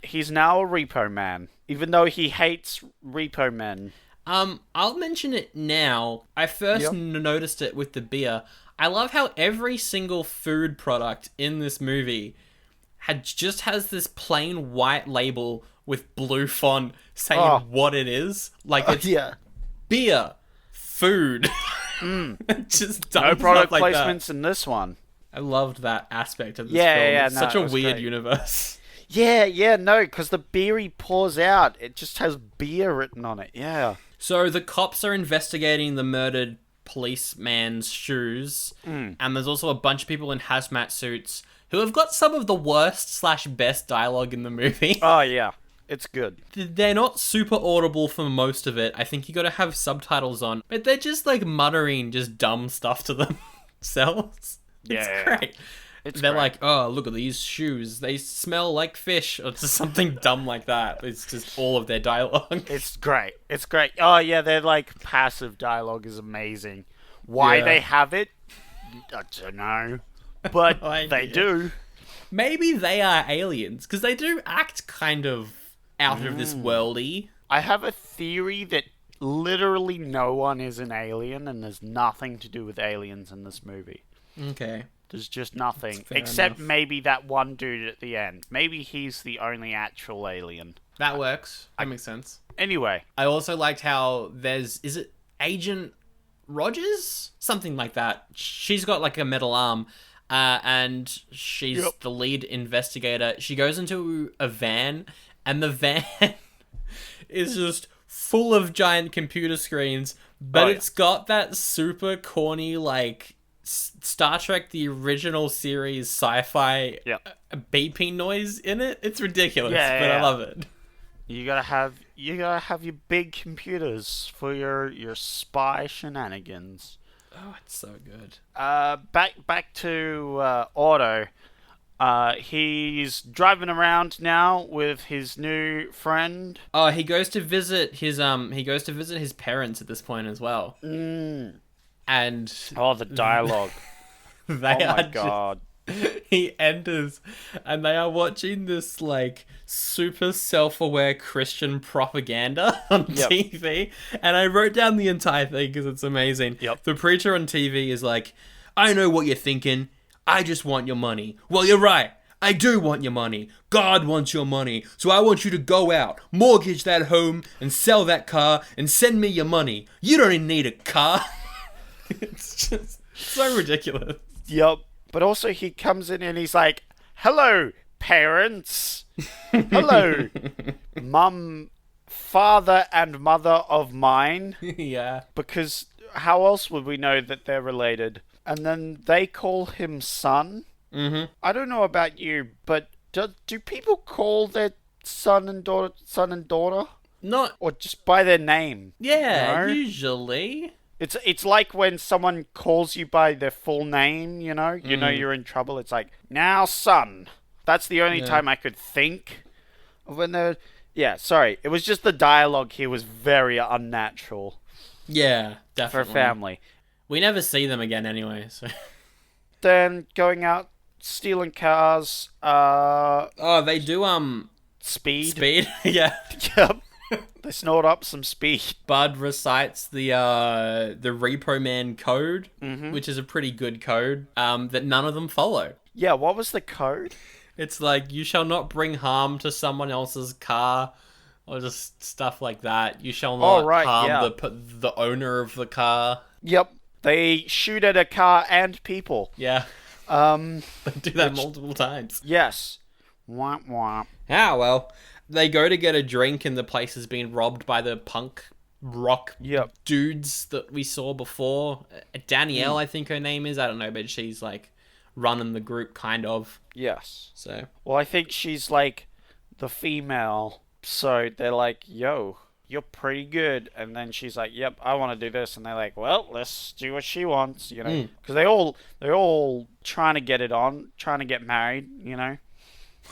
he's now a Repo Man, even though he hates Repo Men. I'll mention it now. I first noticed it with the beer. I love how every single food product in this movie has this plain white label with blue font saying what it is. Like it's beer, food. Just dumb no product stuff like placements that. in this one. I loved that aspect of this film. It's such a weird universe. No, because the beer he pours out, it just has beer written on it. Yeah. So the cops are investigating the murdered policeman's shoes, and there's also a bunch of people in hazmat suits who have got some of the worst/best dialogue in the movie. Oh, yeah. It's good. They're not super audible for most of it. I think you gotta have subtitles on, but they're just like muttering just dumb stuff to themselves. It's great. They're great. Like, "Oh, look at these shoes. They smell like fish," or just something dumb like that. It's just all of their dialogue. It's great. It's great. Oh, yeah, their, like, passive dialogue is amazing. Why they have it, I don't know. But they do. Maybe they are aliens, because they do act kind of out of this worldy. I have a theory that literally no one is an alien, and there's nothing to do with aliens in this movie. Okay. There's just nothing. Except maybe that one dude at the end. Maybe he's the only actual alien. That works. That makes sense. Anyway. I also liked how is it Agent Rogers? Something like that. She's got like a metal arm, and she's the lead investigator. She goes into a van, and the van is just full of giant computer screens, but it's got that super corny, like, Star Trek, the original series sci-fi beeping noise in it. It's ridiculous, but I love it. You gotta have your big computers for your spy shenanigans. Oh, it's so good. Back to Otto. He's driving around now with his new friend. Oh, he goes to visit his parents at this point as well. And the dialogue. Oh my god. He enters, and they are watching this like super self-aware Christian propaganda on TV. And I wrote down the entire thing because it's amazing. The preacher on TV is like, "I know what you're thinking. I just want your money." "Well, you're right. I do want your money. God wants your money. So I want you to go out, mortgage that home, and sell that car, and send me your money. You don't even need a car." It's just so ridiculous. Yep. But also he comes in and he's like, "Hello, parents. Hello, mum, father and mother of mine." Yeah. Because how else would we know that they're related? And then they call him son. I don't know about you, but do people call their son and daughter? Not... Or just by their name? Yeah, usually. It's like when someone calls you by their full name, you know you're in trouble. It's like, now son. That's the only time I could think of when they're... Yeah, sorry. It was just the dialogue here was very unnatural. Yeah, definitely. For a family. We never see them again anyway, so... Then going out, stealing cars, they do, speed. Speed? Yeah. Yep. They snort up some speed. Bud recites the Repo Man code, which is a pretty good code, that none of them follow. Yeah, what was the code? It's like, you shall not bring harm to someone else's car, or just stuff like that. You shall not harm the owner of the car. Yep. They shoot at a car and people. Yeah. They do that multiple times. Yes. Womp womp. Ah, well. They go to get a drink and the place has been robbed by the punk rock dudes that we saw before. Danielle, I think her name is. I don't know, but she's like running the group, kind of. Yes. So. Well, I think she's like the female. So they're like, yo, you're pretty good. And then she's like, yep, I want to do this. And they're like, well, let's do what she wants, you know. Because they're all trying to get it on, trying to get married, you know.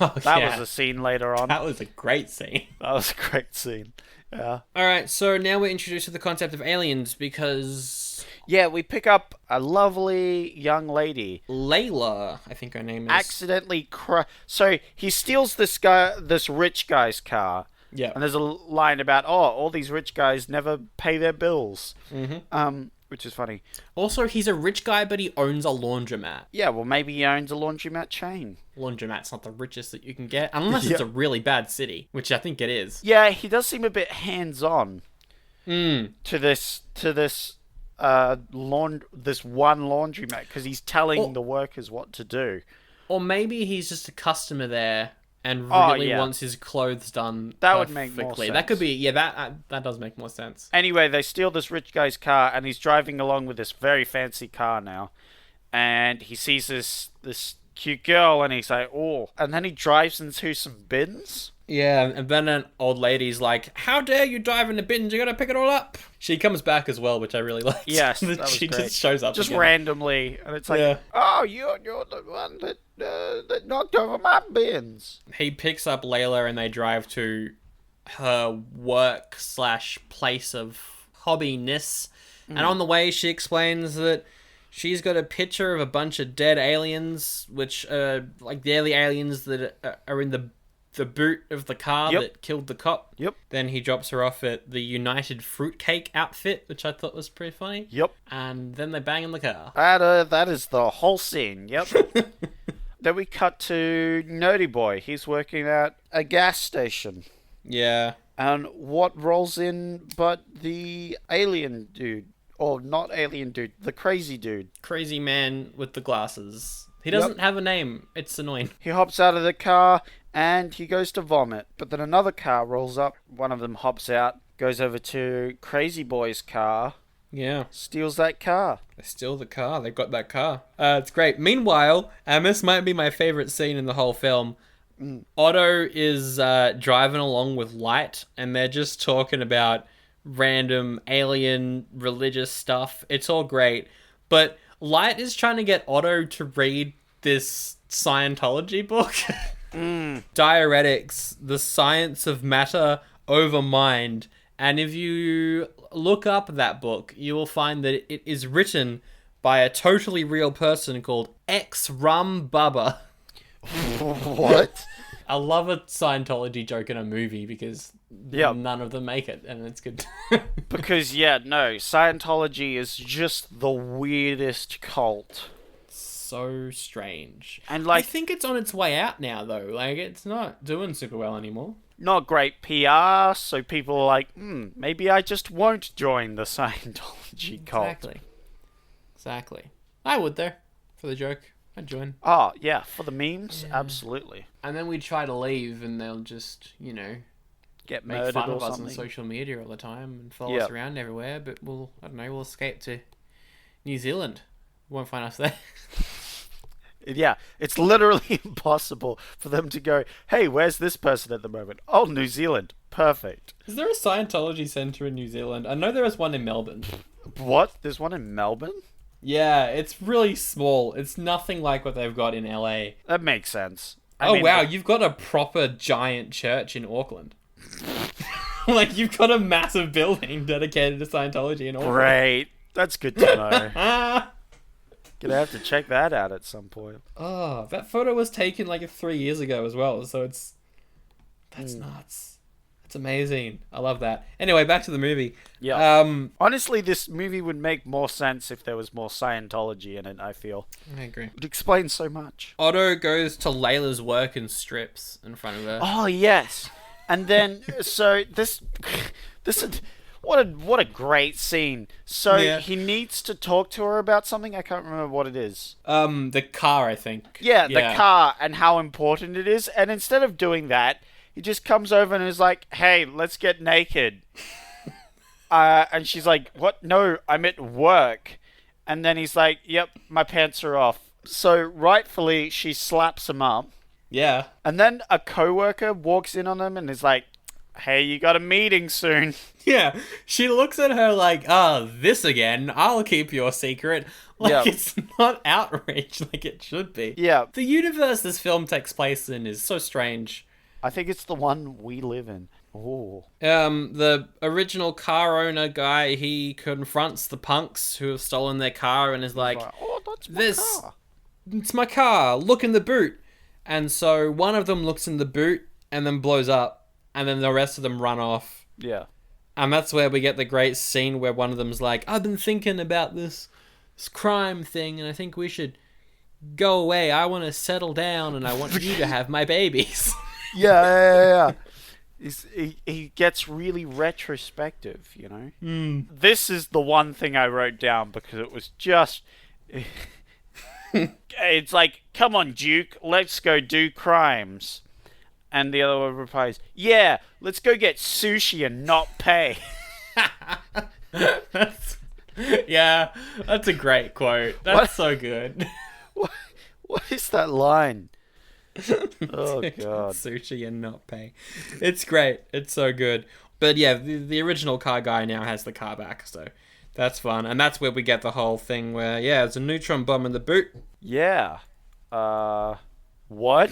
Oh, that was a scene later on. That was a great scene. That was a great scene. Yeah. Alright, so now we're introduced to the concept of aliens because... Yeah, we pick up a lovely young lady. Layla, I think her name is. Accidentally So he steals this rich guy's car. Yeah. And there's a line about, all these rich guys never pay their bills. Which is funny. Also, he's a rich guy, but he owns a laundromat. Yeah, well, maybe he owns a laundromat chain. Laundromat's not the richest that you can get, unless it's a really bad city, which I think it is. Yeah, he does seem a bit hands-on to this this one laundromat, because he's telling the workers what to do. Or maybe he's just a customer there and really wants his clothes done that would make more sense. That could be, that does make more sense. Anyway, they steal this rich guy's car, and he's driving along with this very fancy car now. And he sees this cute girl, and he's like, oh. And then he drives into some bins. Yeah, and then an old lady's like, how dare you drive in the bins, you gotta pick it all up. She comes back as well, which I really liked. Yes, that was she great. Just shows up just again. Randomly, and it's like, oh, you're the one that knocked over my bins. He picks up Layla and they drive to her work/place of hobbiness. And on the way, she explains that she's got a picture of a bunch of dead aliens, which are like the early aliens that are in the boot of the car that killed the cop. Yep. Then he drops her off at the United Fruitcake outfit, which I thought was pretty funny. Yep. And then they bang in the car. That is the whole scene. Yep. Then we cut to Nerdy Boy. He's working at a gas station. Yeah. And what rolls in but the alien dude? Or not alien dude, the crazy dude. Crazy man with the glasses. He doesn't have a name. It's annoying. He hops out of the car and he goes to vomit. But then another car rolls up. One of them hops out, goes over to Crazy Boy's car. Yeah. Steals that car. They steal the car. They've got that car. It's great. Meanwhile, and this might be my favorite scene in the whole film, Otto is driving along with Light, and they're just talking about random alien religious stuff. It's all great. But Light is trying to get Otto to read this Scientology book. Diuretics, the science of matter over mind. And if you look up that book, you will find that it is written by a totally real person called X Rum Bubba. What? I love a Scientology joke in a movie because none of them make it, and it's good. Because, Scientology is just the weirdest cult. So strange. And I think it's on its way out now, though. Like, it's not doing super well anymore. Not great PR, so people are like, maybe I just won't join the Scientology cult. Exactly. I would, though, for the joke. I'd join. Oh, yeah, for the memes, absolutely. And then we try to leave, and they'll just, get make murdered fun or of us something. on social media all the time and follow us around everywhere. But we'll escape to New Zealand. Won't find us there. Yeah, it's literally impossible for them to go, hey, where's this person at the moment? Oh, New Zealand. Perfect. Is there a Scientology centre in New Zealand? I know there is one in Melbourne. What? There's one in Melbourne? Yeah, it's really small. It's nothing like what they've got in LA. That makes sense. Oh wow, you've got a proper giant church in Auckland. Like, you've got a massive building dedicated to Scientology in Auckland. Great. That's good to know. Gonna have to check that out at some point. Oh, that photo was taken like 3 years ago as well, so that's nuts. It's amazing. I love that. Anyway, back to the movie. Yeah. Honestly, this movie would make more sense if there was more Scientology in it, I feel. I agree. It explains so much. Otto goes to Layla's work and strips in front of her. Oh, yes. And then, so this is... What a great scene. So he needs to talk to her about something. I can't remember what it is. The car, I think. Yeah, the car and how important it is. And instead of doing that, he just comes over and is like, "Hey, let's get naked." And she's like, "What? No, I'm at work." And then he's like, "Yep, my pants are off." So rightfully, she slaps him up. Yeah. And then a coworker walks in on him and is like, "Hey, you got a meeting soon." Yeah, she looks at her like, "Oh, this again? I'll keep your secret." Like, it's not outrage like it should be. Yeah. The universe this film takes place in is so strange. I think it's the one we live in. Oh. The original car owner guy, he confronts the punks who have stolen their car and is like, "Oh, that's my car. It's my car. Look in the boot." And so one of them looks in the boot and then blows up, and then the rest of them run off. Yeah. And that's where we get the great scene where one of them's like, "I've been thinking about this crime thing, and I think we should go away. I want to settle down, and I want you to have my babies." Yeah. He gets really retrospective, you know? This is the one thing I wrote down because it was just... It's like, "Come on, Duke, let's go do crimes." And the other one replies, "Yeah, let's go get sushi and not pay." Yeah, that's a great quote. That's so good. What is that line? Oh, God. Sushi and not pay. It's great. It's so good. But yeah, the original car guy now has the car back, so that's fun. And that's where we get the whole thing where, yeah, there's a neutron bomb in the boot. Yeah. What?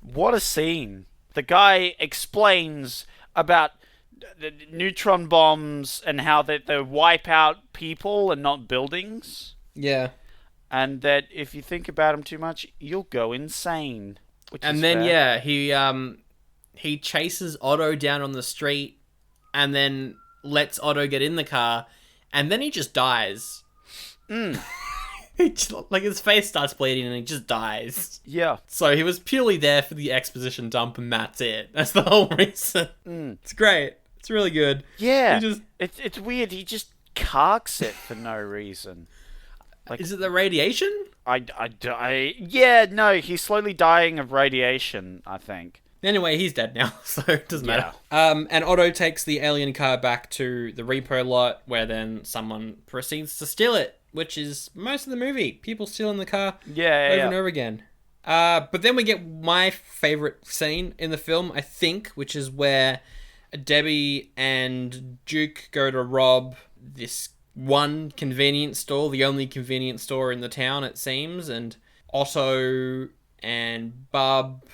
What a scene. The guy explains about the neutron bombs and how they wipe out people and not buildings. Yeah. And that if you think about them too much, you'll go insane. And then, he chases Otto down on the street and then lets Otto get in the car, and then he just dies. Like, his face starts bleeding and he just dies. Yeah. So he was purely there for the exposition dump, and that's it. That's the whole reason. It's great. It's really good. Yeah. It's weird. He just carks it for no reason. Like, is it the radiation? Yeah, no, he's slowly dying of radiation, I think. Anyway, he's dead now, so it doesn't matter. And Otto takes the alien car back to the repo lot, where then someone proceeds to steal it, which is most of the movie. People stealing the car over and over again. But then we get my favourite scene in the film, I think, which is where Debbie and Duke go to rob this one convenience store, the only convenience store in the town, it seems, and Otto and Bub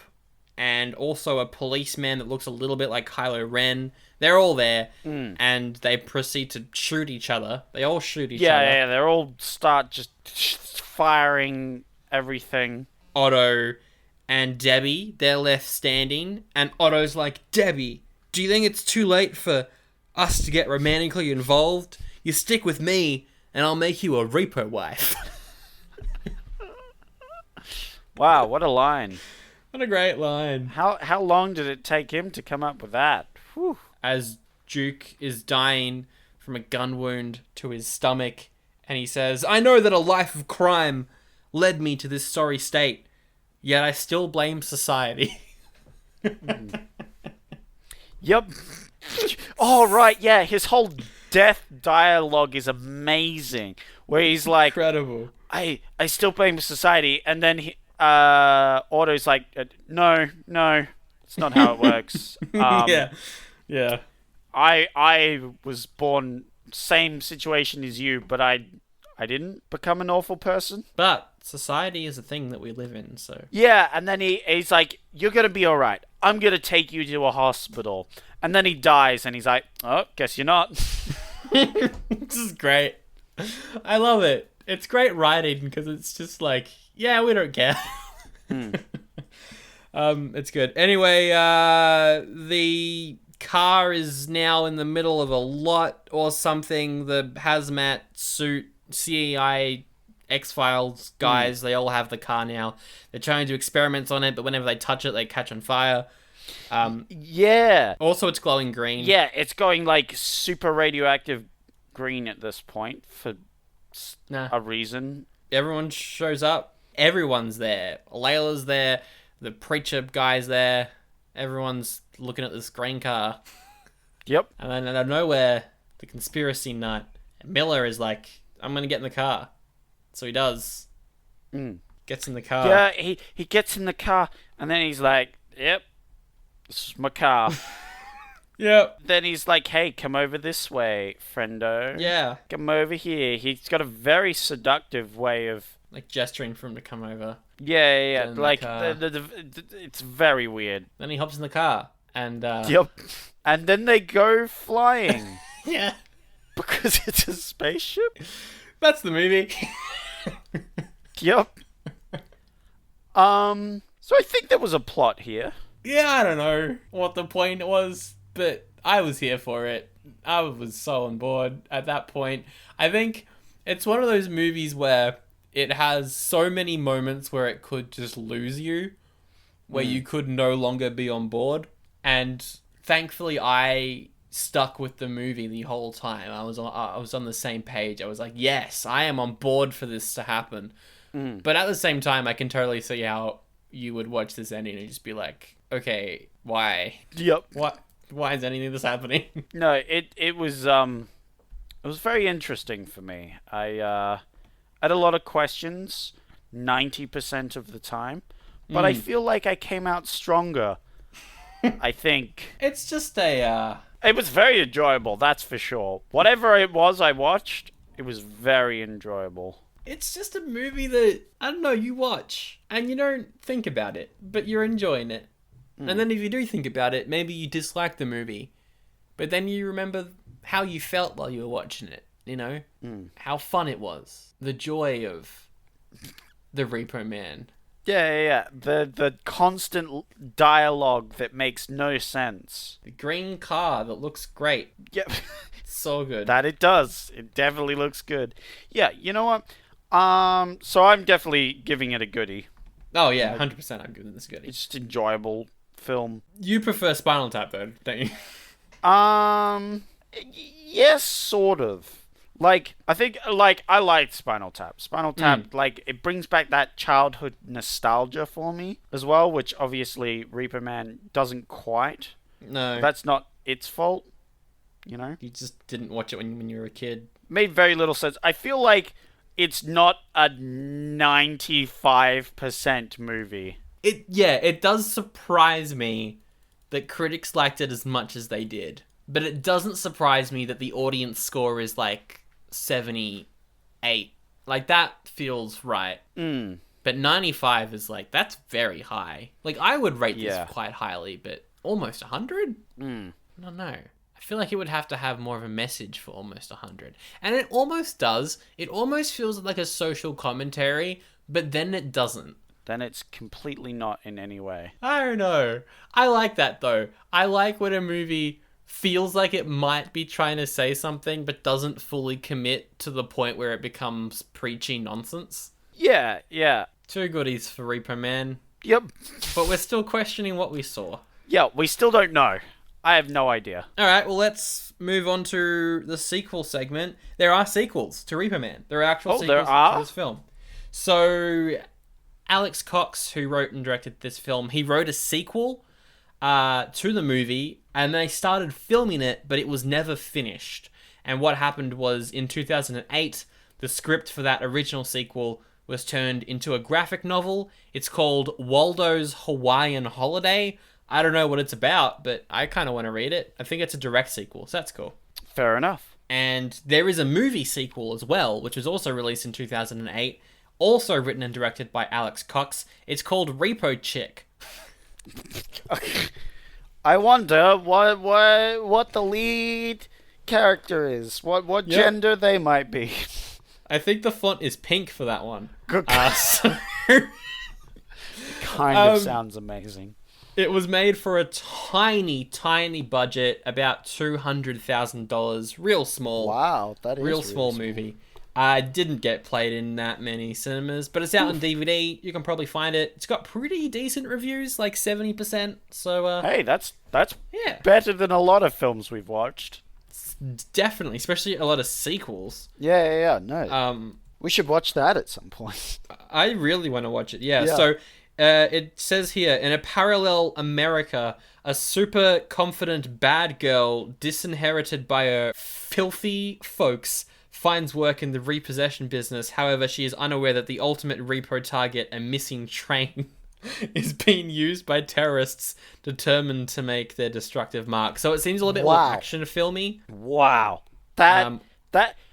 and also a policeman that looks a little bit like Kylo Ren, they're all there, and they proceed to shoot each other. They all shoot each other. Yeah, they all start just firing everything. Otto and Debbie, they're left standing, and Otto's like, "Debbie, do you think it's too late for us to get romantically involved? You stick with me, and I'll make you a repo wife." Wow, what a line. What a great line. How long did it take him to come up with that? Whew. As Duke is dying from a gun wound to his stomach, and he says, "I know that a life of crime led me to this sorry state, yet I still blame society." Yep. Oh, right, yeah, his whole death dialogue is amazing, where he's like, incredible. I still blame society, and then Otto's like, no, it's not how it works. Yeah. I was born same situation as you, but I didn't become an awful person. But society is a thing that we live in, so... Yeah, and then he's like, you're going to be all right. I'm going to take you to a hospital. And then he dies, and he's like, oh, guess you're not. This is great. I love it. It's great writing because it's just like, yeah, we don't care. It's good. Anyway, the car is now in the middle of a lot or something. The hazmat suit, CEI, X-Files guys, they all have the car now. They're trying to do experiments on it, but whenever they touch it, they catch on fire. Yeah. Also, it's glowing green. Yeah, it's going like super radioactive green at this point for a reason. Everyone shows up. Everyone's there. Layla's there. The preacher guy's there. Everyone's looking at this green car. Yep. And then out of nowhere, the conspiracy nut, Miller, is like, I'm going to get in the car. So he does. Gets in the car. Yeah, he gets in the car, and then he's like, yep, this is my car. Yep. Then he's like, hey, come over this way, friendo. Yeah. Come over here. He's got a very seductive way of... Like gesturing for him to come over. Yeah. In the Like, car. it's very weird. Then he hops in the car. And, Yep. And then they go flying. Yeah. Because it's a spaceship? That's the movie. Yep. So I think there was a plot here. Yeah, I don't know what the point was, but I was here for it. I was so on board at that point. I think it's one of those movies where it has so many moments where it could just lose you, where you could no longer be on board. And thankfully, I stuck with the movie the whole time. I was on the same page. I was like, yes, I am on board for this to happen. But at the same time, I can totally see how you would watch this ending and just be like, okay, why? Yep. What? Why is any of this happening? No, it was very interesting for me. I had a lot of questions 90% of the time, but I feel like I came out stronger. I think It's just a it was very enjoyable, that's for sure. Whatever it was I watched, it was very enjoyable. it's just a movie that, I don't know, you watch and you don't think about it, but you're enjoying it. And then if you do think about it, maybe you dislike the movie, but then you remember how you felt while you were watching it, you know? How fun it was. The joy of the Repo Man. Yeah. The constant dialogue that makes no sense. The green car that looks great. Yep. So good. That it does. It definitely looks good. Yeah, you know what? So I'm definitely giving it a goodie. Oh yeah, 100% I'm giving this a goodie. It's just enjoyable film. You prefer Spinal Tap though, don't you? Yes, sort of. Like, I think, like, I liked Spinal Tap. Spinal Tap, like, it brings back that childhood nostalgia for me as well, which obviously Repo Man doesn't quite. No. That's not its fault, you know? You just didn't watch it when you were a kid. Made very little sense. I feel like it's not a 95% movie. It does surprise me that critics liked it as much as they did. But it doesn't surprise me that the audience score is like 78. Like, that feels right. But 95 is like, that's very high. Like, I would rate this quite highly, but almost 100? I don't know. I feel like it would have to have more of a message for almost 100. And it almost does. It almost feels like a social commentary, but then it doesn't. Then it's completely not in any way. I don't know. I like that, though. I like when a movie feels like it might be trying to say something, but doesn't fully commit to the point where it becomes preachy nonsense. Yeah. 2 goodies for Repo Man. Yep. But we're still questioning what we saw. Yeah, we still don't know. I have no idea. Alright, well, let's move on to the sequel segment. There are sequels to Repo Man. There are actual sequels to this film. So, Alex Cox, who wrote and directed this film, he wrote a sequel to the movie, and they started filming it, but it was never finished. And what happened was, in 2008, the script for that original sequel was turned into a graphic novel. It's called Waldo's Hawaiian Holiday. I don't know what it's about, but I kind of want to read it. I think it's a direct sequel, so that's cool. Fair enough. And there is a movie sequel as well, which was also released in 2008, also written and directed by Alex Cox. It's called Repo Chick. I wonder what the lead character is. What gender they might be. I think the font is pink for that one. Kind of sounds amazing. It was made for a tiny, tiny budget, about $200,000. Real small. Wow, that is real small movie. Didn't get played in that many cinemas, but it's out on DVD. You can probably find it. It's got pretty decent reviews, like 70%. So hey, that's yeah, better than a lot of films we've watched. Definitely, especially a lot of sequels. Yeah. No. We should watch that at some point. I really want to watch it. Yeah. So it says here, in a parallel America, a super confident bad girl disinherited by her filthy folks finds work in the repossession business. However, she is unaware that the ultimate repo target, a missing train, is being used by terrorists determined to make their destructive mark. So it seems a little bit more action filmy. Wow. That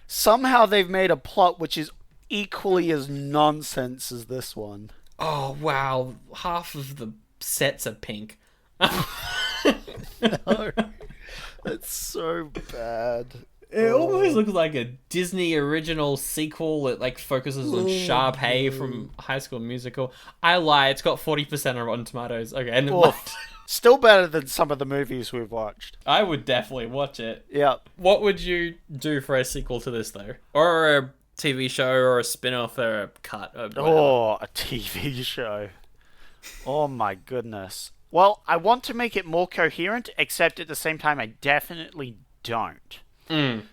somehow they've made a plot which is equally as nonsense as this one. Oh, wow. Half of the sets are pink. No. That's so bad. It almost looks like a Disney original sequel that like focuses on Sharpay from High School Musical. I lie, it's got 40% on Rotten Tomatoes. Okay, and still better than some of the movies we've watched. I would definitely watch it. Yeah. What would you do for a sequel to this though? Or a TV show or a spin-off or a cut? Or a TV show. Oh my goodness. Well, I want to make it more coherent, except at the same time I definitely don't.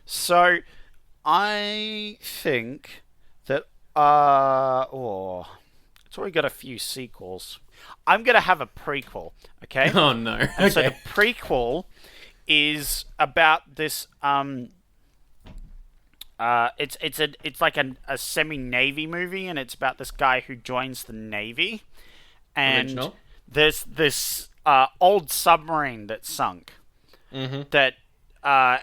So, I think that, it's already got a few sequels. I'm going to have a prequel, okay? Oh, no. Okay. So the prequel is about this, it's like a semi-Navy movie, and it's about this guy who joins the Navy. And Original. there's this, old submarine that sunk. That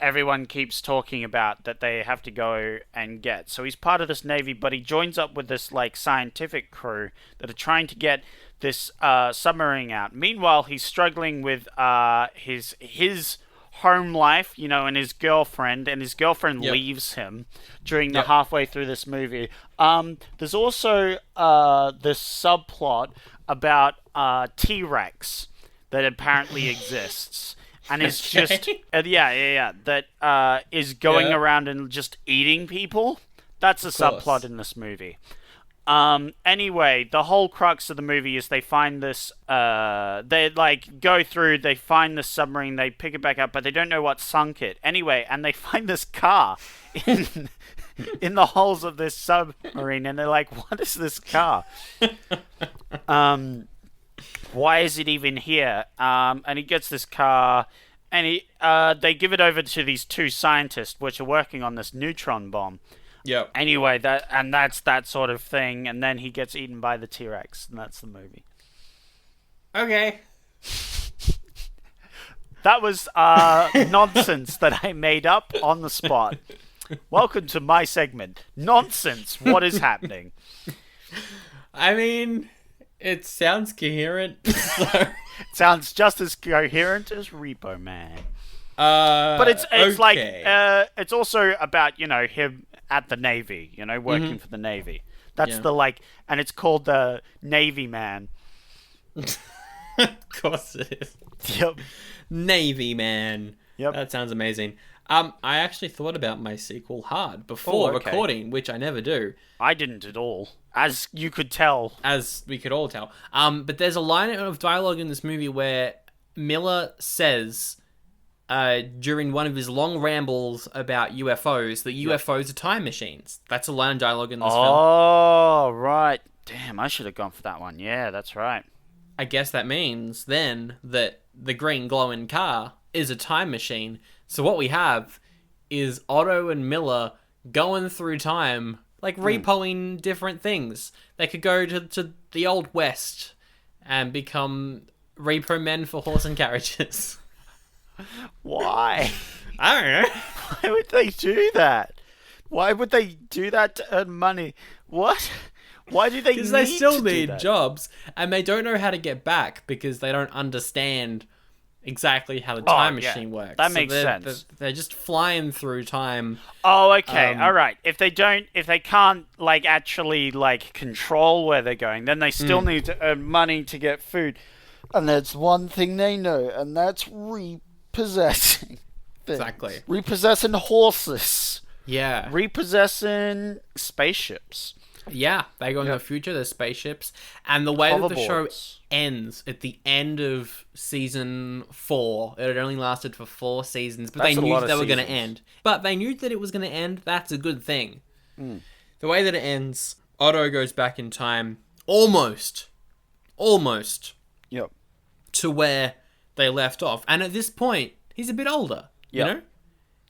everyone keeps talking about that they have to go and get. So he's part of this Navy, but he joins up with this like scientific crew that are trying to get this submarine out. Meanwhile, he's struggling with his home life, and his girlfriend, leaves him during the halfway through this movie. There's also this subplot about T-Rex that apparently exists. And it's just, that is going around and just eating people. That's a subplot in this movie. Anyway, the whole crux of the movie is they find this, they find this submarine, they pick it back up, but they don't know what sunk it. Anyway, and they find this car in the holes of this submarine, and they're like, what is this car? Why is it even here? And he gets this car, and they give it over to these two scientists, which are working on this neutron bomb. Yep. Anyway, that's that sort of thing, and then he gets eaten by the T-Rex, and that's the movie. Okay. That was nonsense that I made up on the spot. Welcome to my segment. Nonsense. What is happening? I mean, it sounds coherent. So. It sounds just as coherent as Repo Man. But it's like it's also about him at the Navy, working for the Navy. That's and it's called the Navy Man. Of course it is. Yep. Navy Man. Yep. That sounds amazing. I actually thought about my sequel hard before recording, which I never do. I didn't at all, as you could tell. As we could all tell. But there's a line of dialogue in this movie where Miller says, during one of his long rambles about UFOs, that UFOs are time machines. That's a line of dialogue in this film. Oh, right. Damn, I should have gone for that one. Yeah, that's right. I guess that means, then, that the green glowing car is a time machine. So what we have is Otto and Miller going through time, like repoing different things. They could go to the Old West and become repo men for horse and carriages. Why? I don't know. Why would they do that? Why would they do that to earn money? What? Why do they Because need they still to do need that? jobs, and they don't know how to get back because they don't understand exactly how the time machine works. That makes sense. They're just flying through time. Oh, okay. All right. If they can't like actually like control where they're going, then they still need to earn money to get food. And that's one thing they know, and that's repossessing. Exactly. Repossessing horses. Yeah. Repossessing spaceships. Yeah, they go into the future, there's spaceships. And the way that the show Hoverboards. ends, at the end of season 4, it had only lasted for 4 seasons, but That's they a knew lot that of they were going to seasons. end. But they knew that it was going to end, that's a good thing. The way that it ends, Otto goes back in time, almost, Yep. to where they left off. And at this point, he's a bit older, you Yep. know?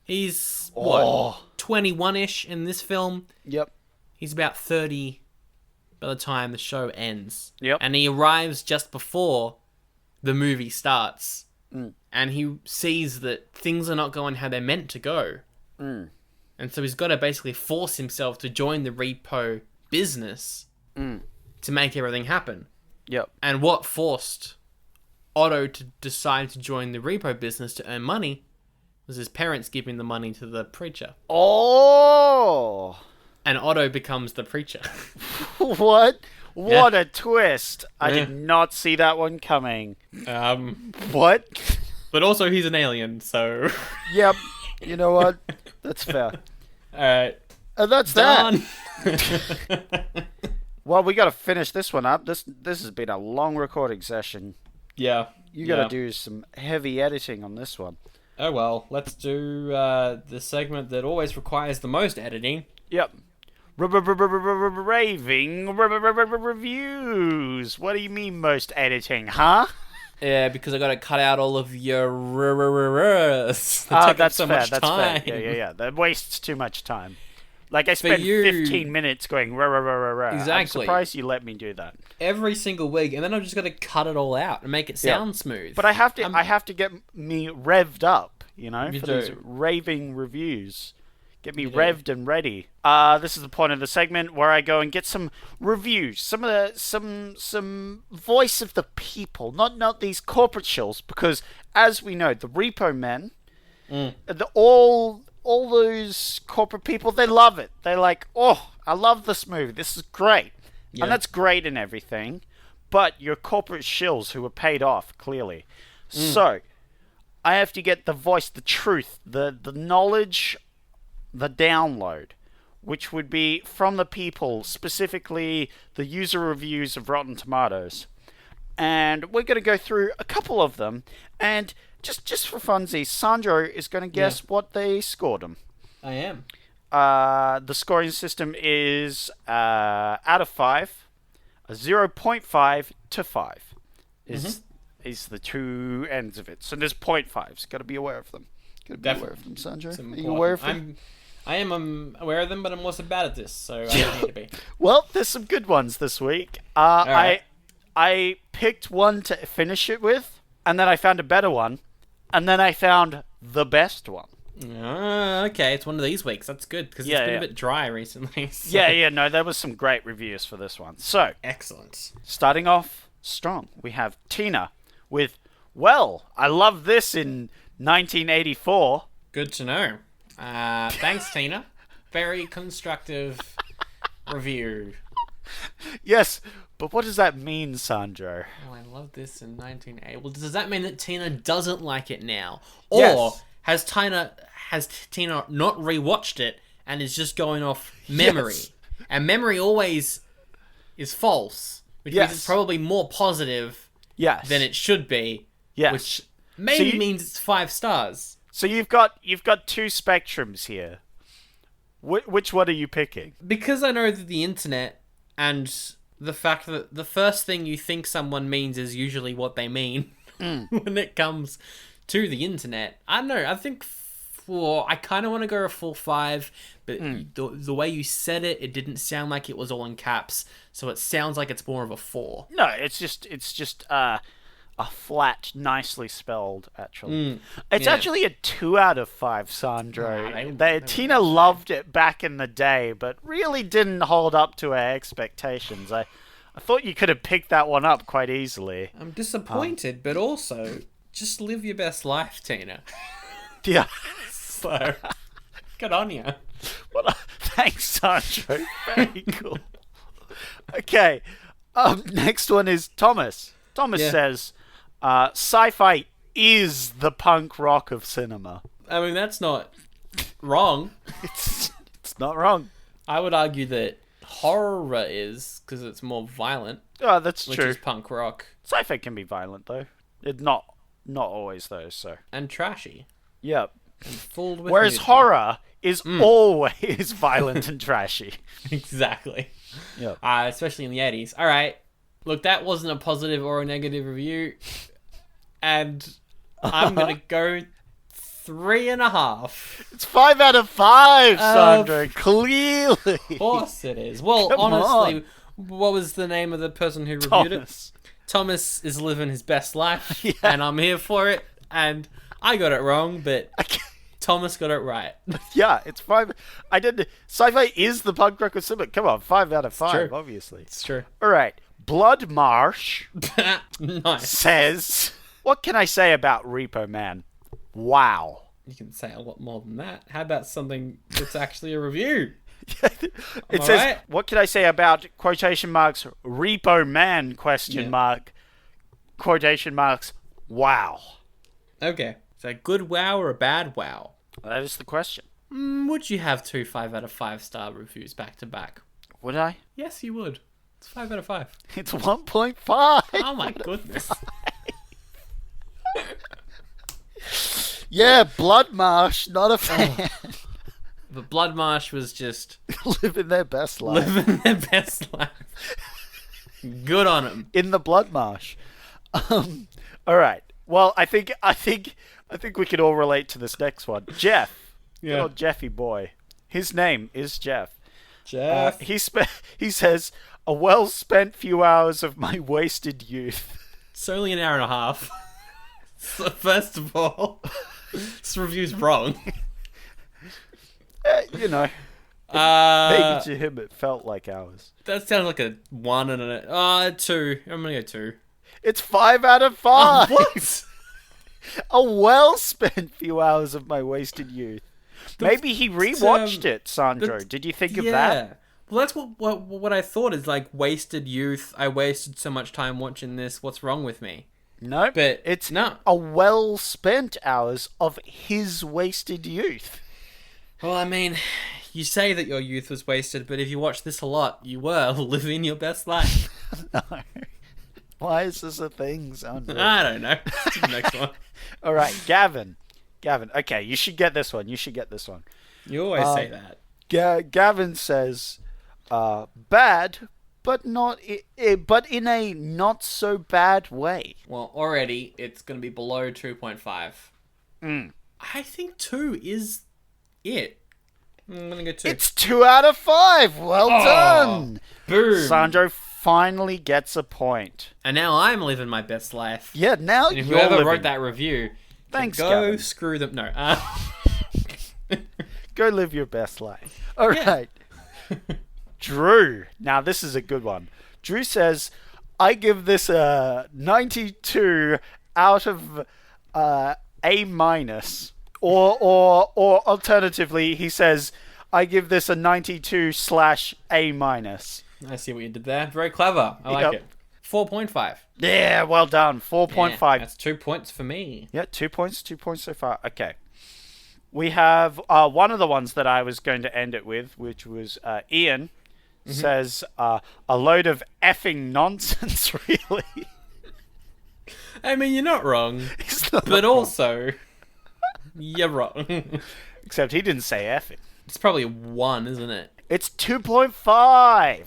He's, Oh. 21-ish in this film. Yep. He's about 30 by the time the show ends. Yep. And he arrives just before the movie starts. And he sees that things are not going how they're meant to go. And so he's got to basically force himself to join the repo business to make everything happen. Yep. And what forced Otto to decide to join the repo business to earn money was his parents giving the money to the preacher. Oh. And Otto becomes the preacher. What? What a twist. I did not see that one coming. What? But also he's an alien, so... Yep. You know what? That's fair. Alright. And that's Done. that. Well, we got to finish this one up. This has been a long recording session. Yeah. You got to do some heavy editing on this one. Oh well, let's do the segment that always requires the most editing. Yep. Raving reviews. What do you mean most editing, huh? Yeah, because I got to cut out all of your That's fair. That's fair. Yeah. That wastes too much time. Like I spent 15 minutes going Exactly. I'm surprised you let me do that. Every single week, and then I've just got to cut it all out and make it sound smooth. But I have to get me revved up, you know, You for do. these raving reviews. Get me revved and ready. This is the point of the segment where I go and get some reviews, some voice of the people, not these corporate shills, because as we know, the Repo Men, all those corporate people, they love it. They're like, oh, I love this movie. This is great, and that's great and everything. But you're corporate shills who are paid off clearly, so I have to get the voice, the truth, the knowledge, the download, which would be from the people, specifically the user reviews of Rotten Tomatoes. And we're going to go through a couple of them, and just for funsies, Sandro is going to guess what they scored them. I am. The scoring system is out of 5, a 0.5 to 5 is the two ends of it. So there's 0.5s. Got to be aware of them. Got to be aware of them, Sandro. Are you aware of them? I am aware of them, but I'm also bad at this, so I don't need to be. Well, there's some good ones this week. right. I picked one to finish it with, and then I found a better one, and then I found the best one. Okay, it's one of these weeks. That's good, because it's been a bit dry recently. So. No, there was some great reviews for this one. So, Excellent. starting off strong, we have Tina with, well, I love this in 1984. Good to know. Thanks, Tina. Very constructive review. Yes, but what does that mean, Sandro? Oh, I love this in 1980. Well, does that mean that Tina doesn't like it now? Or Yes. has Tina not rewatched it and is just going off memory? Yes. And memory always is false, which means it's probably more positive than it should be. Yes. Which maybe means it's 5 stars. So you've got two spectrums here. Which one are you picking? Because I know that the internet and the fact that the first thing you think someone means is usually what they mean when it comes to the internet. I don't know. I think I kind of want to go a full 5, but the way you said it, it didn't sound like it was all in caps, so it sounds like it's more of a 4. No, it's just a flat, nicely spelled, actually. It's yeah. actually a 2 out of 5, Sandro. They Tina loved it back in the day, but really didn't hold up to our expectations. I thought you could have picked that one up quite easily. I'm disappointed, but also, just live your best life, Tina. Yeah. So, good on you. Well, thanks, Sandro. Very cool. Okay. Next one is Thomas. Thomas says, sci-fi is the punk rock of cinema. I mean, that's not wrong. It's not wrong. I would argue that horror is, because it's more violent. Oh, that's which true. is punk rock. Sci-fi can be violent, though. It not always, though, so. And trashy. Yep. And filled with Whereas nudity. horror is always violent and trashy. Exactly. Yep. Especially in the 80s. All right. Look, that wasn't a positive or a negative review. And I'm going to go 3.5. It's 5 out of 5, Sandro. Clearly. Of course it is. Well, Come honestly, what was the name of the person who reviewed it? Thomas is living his best life, and I'm here for it. And I got it wrong, but Thomas got it right. Yeah, it's 5. I did. Sci-fi is the punk rock of cinema. Come on, 5 out of 5, true. obviously. It's true. All right. Blood Marsh Nice. says, what can I say about Repo Man? Wow. You can say a lot more than that. How about something that's actually a review? It says, right. what can I say about quotation marks Repo Man question mark quotation marks wow. Okay. Is that a good wow or a bad wow? That is the question. Would you have 2 5 out of 5 star reviews back to back? Would I? Yes, you would. It's 5 out of 5. It's 1.5. Oh my goodness. Yeah, Blood Marsh, not a fan. But Bloodmarsh was just Living their best life. living their best life. Good on him. In the Blood Marsh. All right. Well, I think we can all relate to this next one. Jeff. Good old Jeffy boy. His name is Jeff. Jeff. He says, a well-spent few hours of my wasted youth. It's only an hour and a half. So first of all, this review's wrong. You know. Maybe to him it felt like hours. That sounds like a 1 and a 2. I'm gonna go 2. It's 5 out of 5. What? A well-spent few hours of my wasted youth. Maybe he rewatched it, Sandro. Did you think of that? Well, that's what I thought is like wasted youth. I wasted so much time watching this. What's wrong with me? No, But it's no. a well-spent hours of his wasted youth. Well, I mean, you say that your youth was wasted, but if you watch this a lot, you were living your best life. No. Why is this a thing, Sandro? I don't know. Let's do the next one. All right, Gavin. Okay, you should get this one. You always say that. Gavin says, bad, but but in a not so bad way. Well, already it's going to be below 2.5. I think 2 is it. I'm going to go 2. It's 2 out of 5. Well done. Boom. Sandro finally gets a point. And now I'm living my best life. Yeah, now And you're whoever living. wrote that review, Thanks, go Gavin. screw them. No. Go live your best life. All right. Drew. Now, this is a good one. Drew says, I give this a 92 out of A minus. Or alternatively, he says, I give this a 92/A minus. I see what you did there. Very clever. I like it. 4.5. Yeah, well done. 4.5. Yeah, that's 2 points for me. Yeah, 2 points. 2 points so far. Okay. We have one of the ones that I was going to end it with, which was Ian, says a load of effing nonsense, really. I mean, you're not wrong. He's not But wrong. also, you're wrong. Except he didn't say effing. It's probably a 1, isn't it? It's 2.5.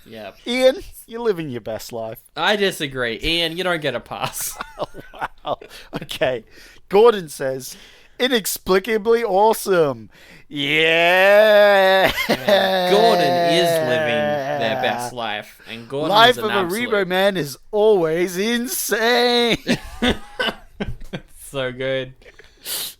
Yeah. Ian, you're living your best life. I disagree. Ian, you don't get a pass. Oh, wow. Okay. Gordon says, Inexplicably awesome. Yeah. Gordon is living their best life, and Gordon Life is of an a absolute. Repo Man is always insane. So good.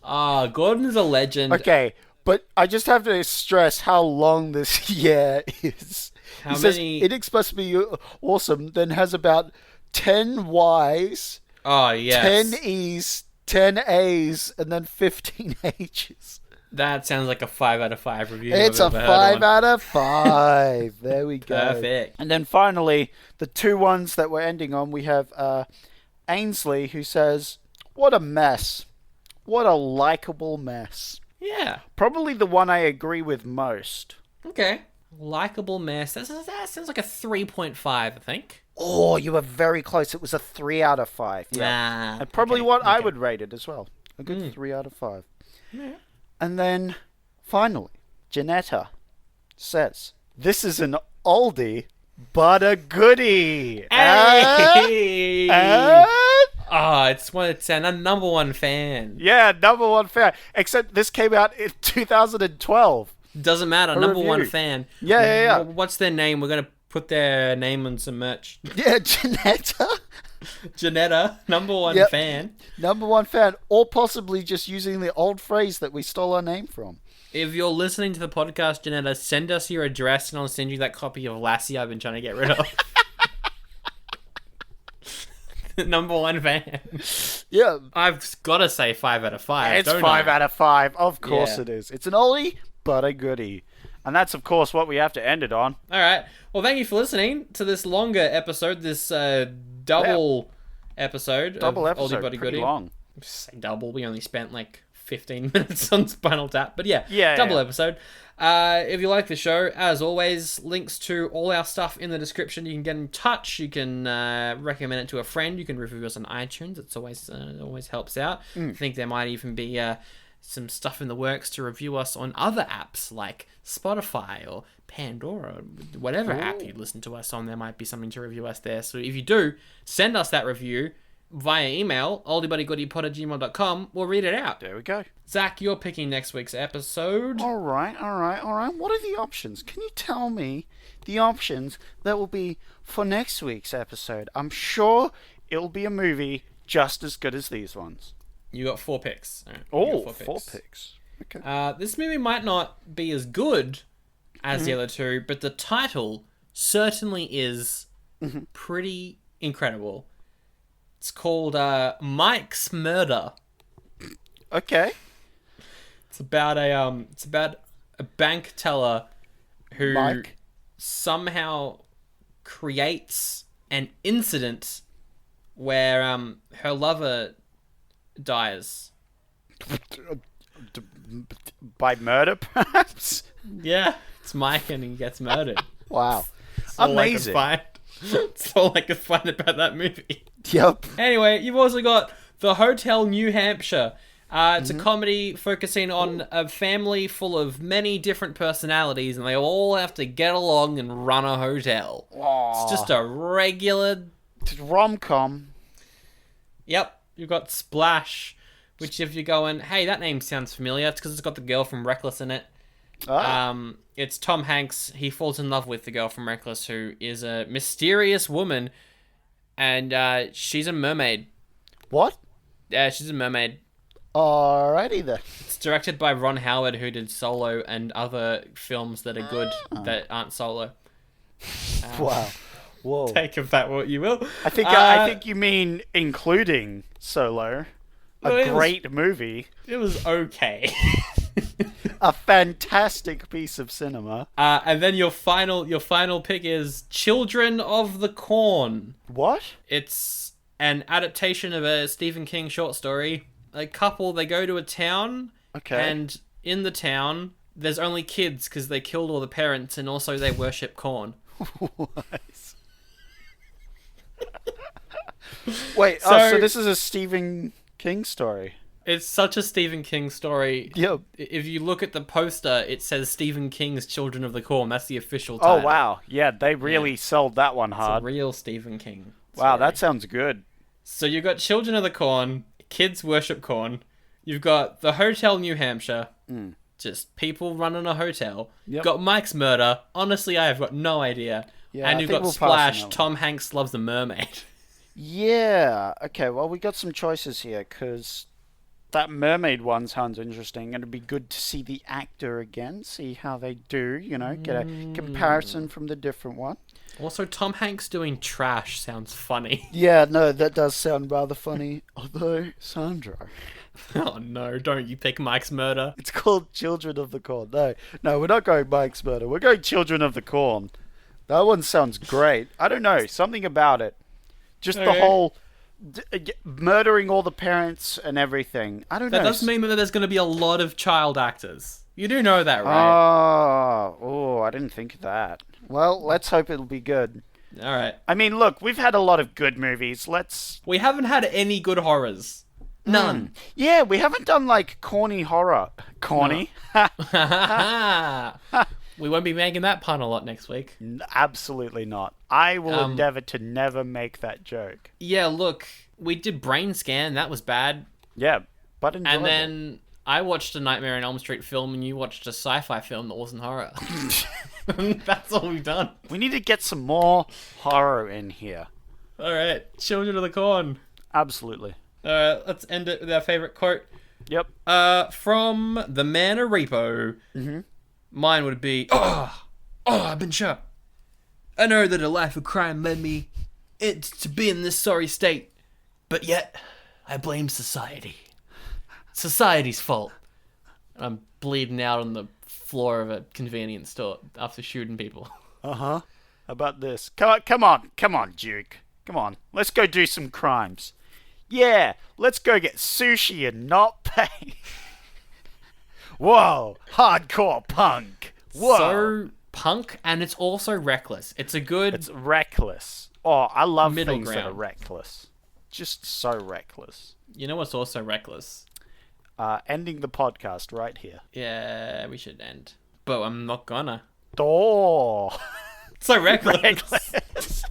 Gordon is a legend. Okay, but I just have to stress how long this year is. How He says many? inexplicably awesome, then has about 10 Y's, Oh, yes. 10 E's, 10 A's, and then 15 H's. That sounds like a 5 out of 5 review. It's a I've ever heard 5 one. out of 5. There we go. Perfect. And then finally, the two ones that we're ending on, we have Ainsley, who says, "What a mess. What a likable mess." Yeah. Probably the one I agree with most. Okay. Likeable mess. That sounds like a 3.5, I think. Oh, you were very close. It was a 3 out of 5. Yeah. Nah. And probably okay, what I okay. would rate it as well. A good 3 out of 5. Yeah. And then, finally, Janetta says, "This is an oldie, but a goodie." Hey! And- It's a number one fan. yeah, number one fan. Except this came out in 2012. Doesn't matter. A Number one review. fan. Yeah. What's their name? We're gonna put their name on some merch. Yeah, Janetta, Janetta, number one Yep. fan. number one fan, or possibly just using the old phrase that we stole our name from. If you're listening to the podcast, Janetta, send us your address and I'll send you that copy of Lassie I've been trying to get rid of. Number one fan. Yeah, I've got to say 5 out of 5. it's don't 5 I? out of 5. Of course Yeah. it is. It's an oldie, but a goodie. And that's, of course, what we have to end it on. All right. Well, thank you for listening to this longer episode, this double episode. Double of episode, Oldie Buddy pretty Goodie. long. Say double. We only spent like 15 minutes on Spinal Tap, but yeah, Yeah, double yeah. episode. If you like the show, as always, links to all our stuff in the description. You can get in touch. You can recommend it to a friend. You can review us on iTunes. It's always helps out. I think there might even be some stuff in the works to review us on other apps like Spotify or Pandora, whatever app you listen to us on. There might be something to review us there. So if you do, send us that review via email, oldiebuddygoodypod@gmail.com. We'll read it out. There we go. Zach, you're picking next week's episode. All right. What are the options? Can you tell me the options that will be for next week's episode? I'm sure it'll be a movie just as good as these ones. You got 4 picks. All right, you Oh, got 4 picks. Okay. This movie might not be as good as the other two, but the title certainly is pretty incredible. It's called Mike's Murder. Okay. It's about a bank teller who Mike. somehow creates an incident where her lover dies. By murder, perhaps? Yeah, it's Mike and he gets murdered. Wow. That's all Amazing. I could find. That's all I could find about that movie. Yep. Anyway, you've also got The Hotel New Hampshire. It's a comedy focusing on a family full of many different personalities, and they all have to get along and run a hotel. It's just a regular... Rom-com. Yep, you've got Splash, which if you're going, hey, that name sounds familiar, it's because it's got the girl from Reckless in it. It's Tom Hanks. He falls in love with the girl from Reckless, who is a mysterious woman, and she's a mermaid. What? Yeah, she's a mermaid. Alrighty then. It's directed by Ron Howard, who did Solo and other films that are good that aren't Solo. Wow. Whoa. Take of that what you will. I think you mean including Solo. Well, A great movie. It was okay. A fantastic piece of cinema. And then your final pick is Children of the Corn. What? It's an adaptation of a Stephen King short story. A couple, they go to a town, Okay. and in the town, there's only kids because they killed all the parents, and also they worship corn. What? Wait, so this is a Stephen King story. It's such a Stephen King story. Yep. If you look at the poster, it says Stephen King's Children of the Corn. That's the official title. Oh, wow. Yeah, they really sold that one It's hard. a real Stephen King Wow, story. that sounds good. So you got Children of the Corn, kids worship corn, You've got the Hotel New Hampshire. Mm. Just people running a hotel. Yep. You've got Mike's Murder. Honestly, I have got no idea. Yeah, and I you've think got we'll pass on Splash. that one. Tom Hanks loves the mermaid. Yeah. Okay, well, we got some choices here, because that mermaid one sounds interesting, and it'd be good to see the actor again, see how they do, get a comparison from the different one. Also, Tom Hanks doing trash sounds funny. Yeah, no, that does sound rather funny. Although, Sandro... Oh no, don't you pick Mike's Murder. It's called Children of the Corn. No, we're not going Mike's Murder. We're going Children of the Corn. That one sounds great. I don't know, something about it. Just the whole murdering all the parents and everything. I don't know. That does mean that there's going to be a lot of child actors. You do know that, right? Oh, I didn't think of that. Well, let's hope it'll be good. All right. I mean, look, we've had a lot of good movies. We haven't had any good horrors. None. Yeah, we haven't done, corny horror. Corny? No. We won't be making that pun a lot next week. Absolutely not. I will endeavor to never make that joke. Yeah, look, we did Brain Scan. That was bad. Yeah, but enjoyable. And then I watched a Nightmare on Elm Street film, and you watched a sci-fi film that wasn't horror. That's all we've done. We need to get some more horror in here. All right, Children of the Corn. Absolutely. Let's end it with our favorite quote. Yep. From the man of Repo. Mm-hmm. Mine would be, I've been shot. I know that a life of crime led me to be in this sorry state, but yet I blame society. Society's fault. I'm bleeding out on the floor of a convenience store after shooting people. Uh-huh. How about this? Come on, Duke. Come on, let's go do some crimes. Yeah, let's go get sushi and not pay. Whoa, hardcore punk. Whoa. So punk, and it's also reckless. It's reckless. Oh, I love middle things that are ground. reckless. Just so reckless. You know what's also reckless? Ending the podcast right here. Yeah, we should end. But I'm not gonna. Oh. So reckless. Reckless.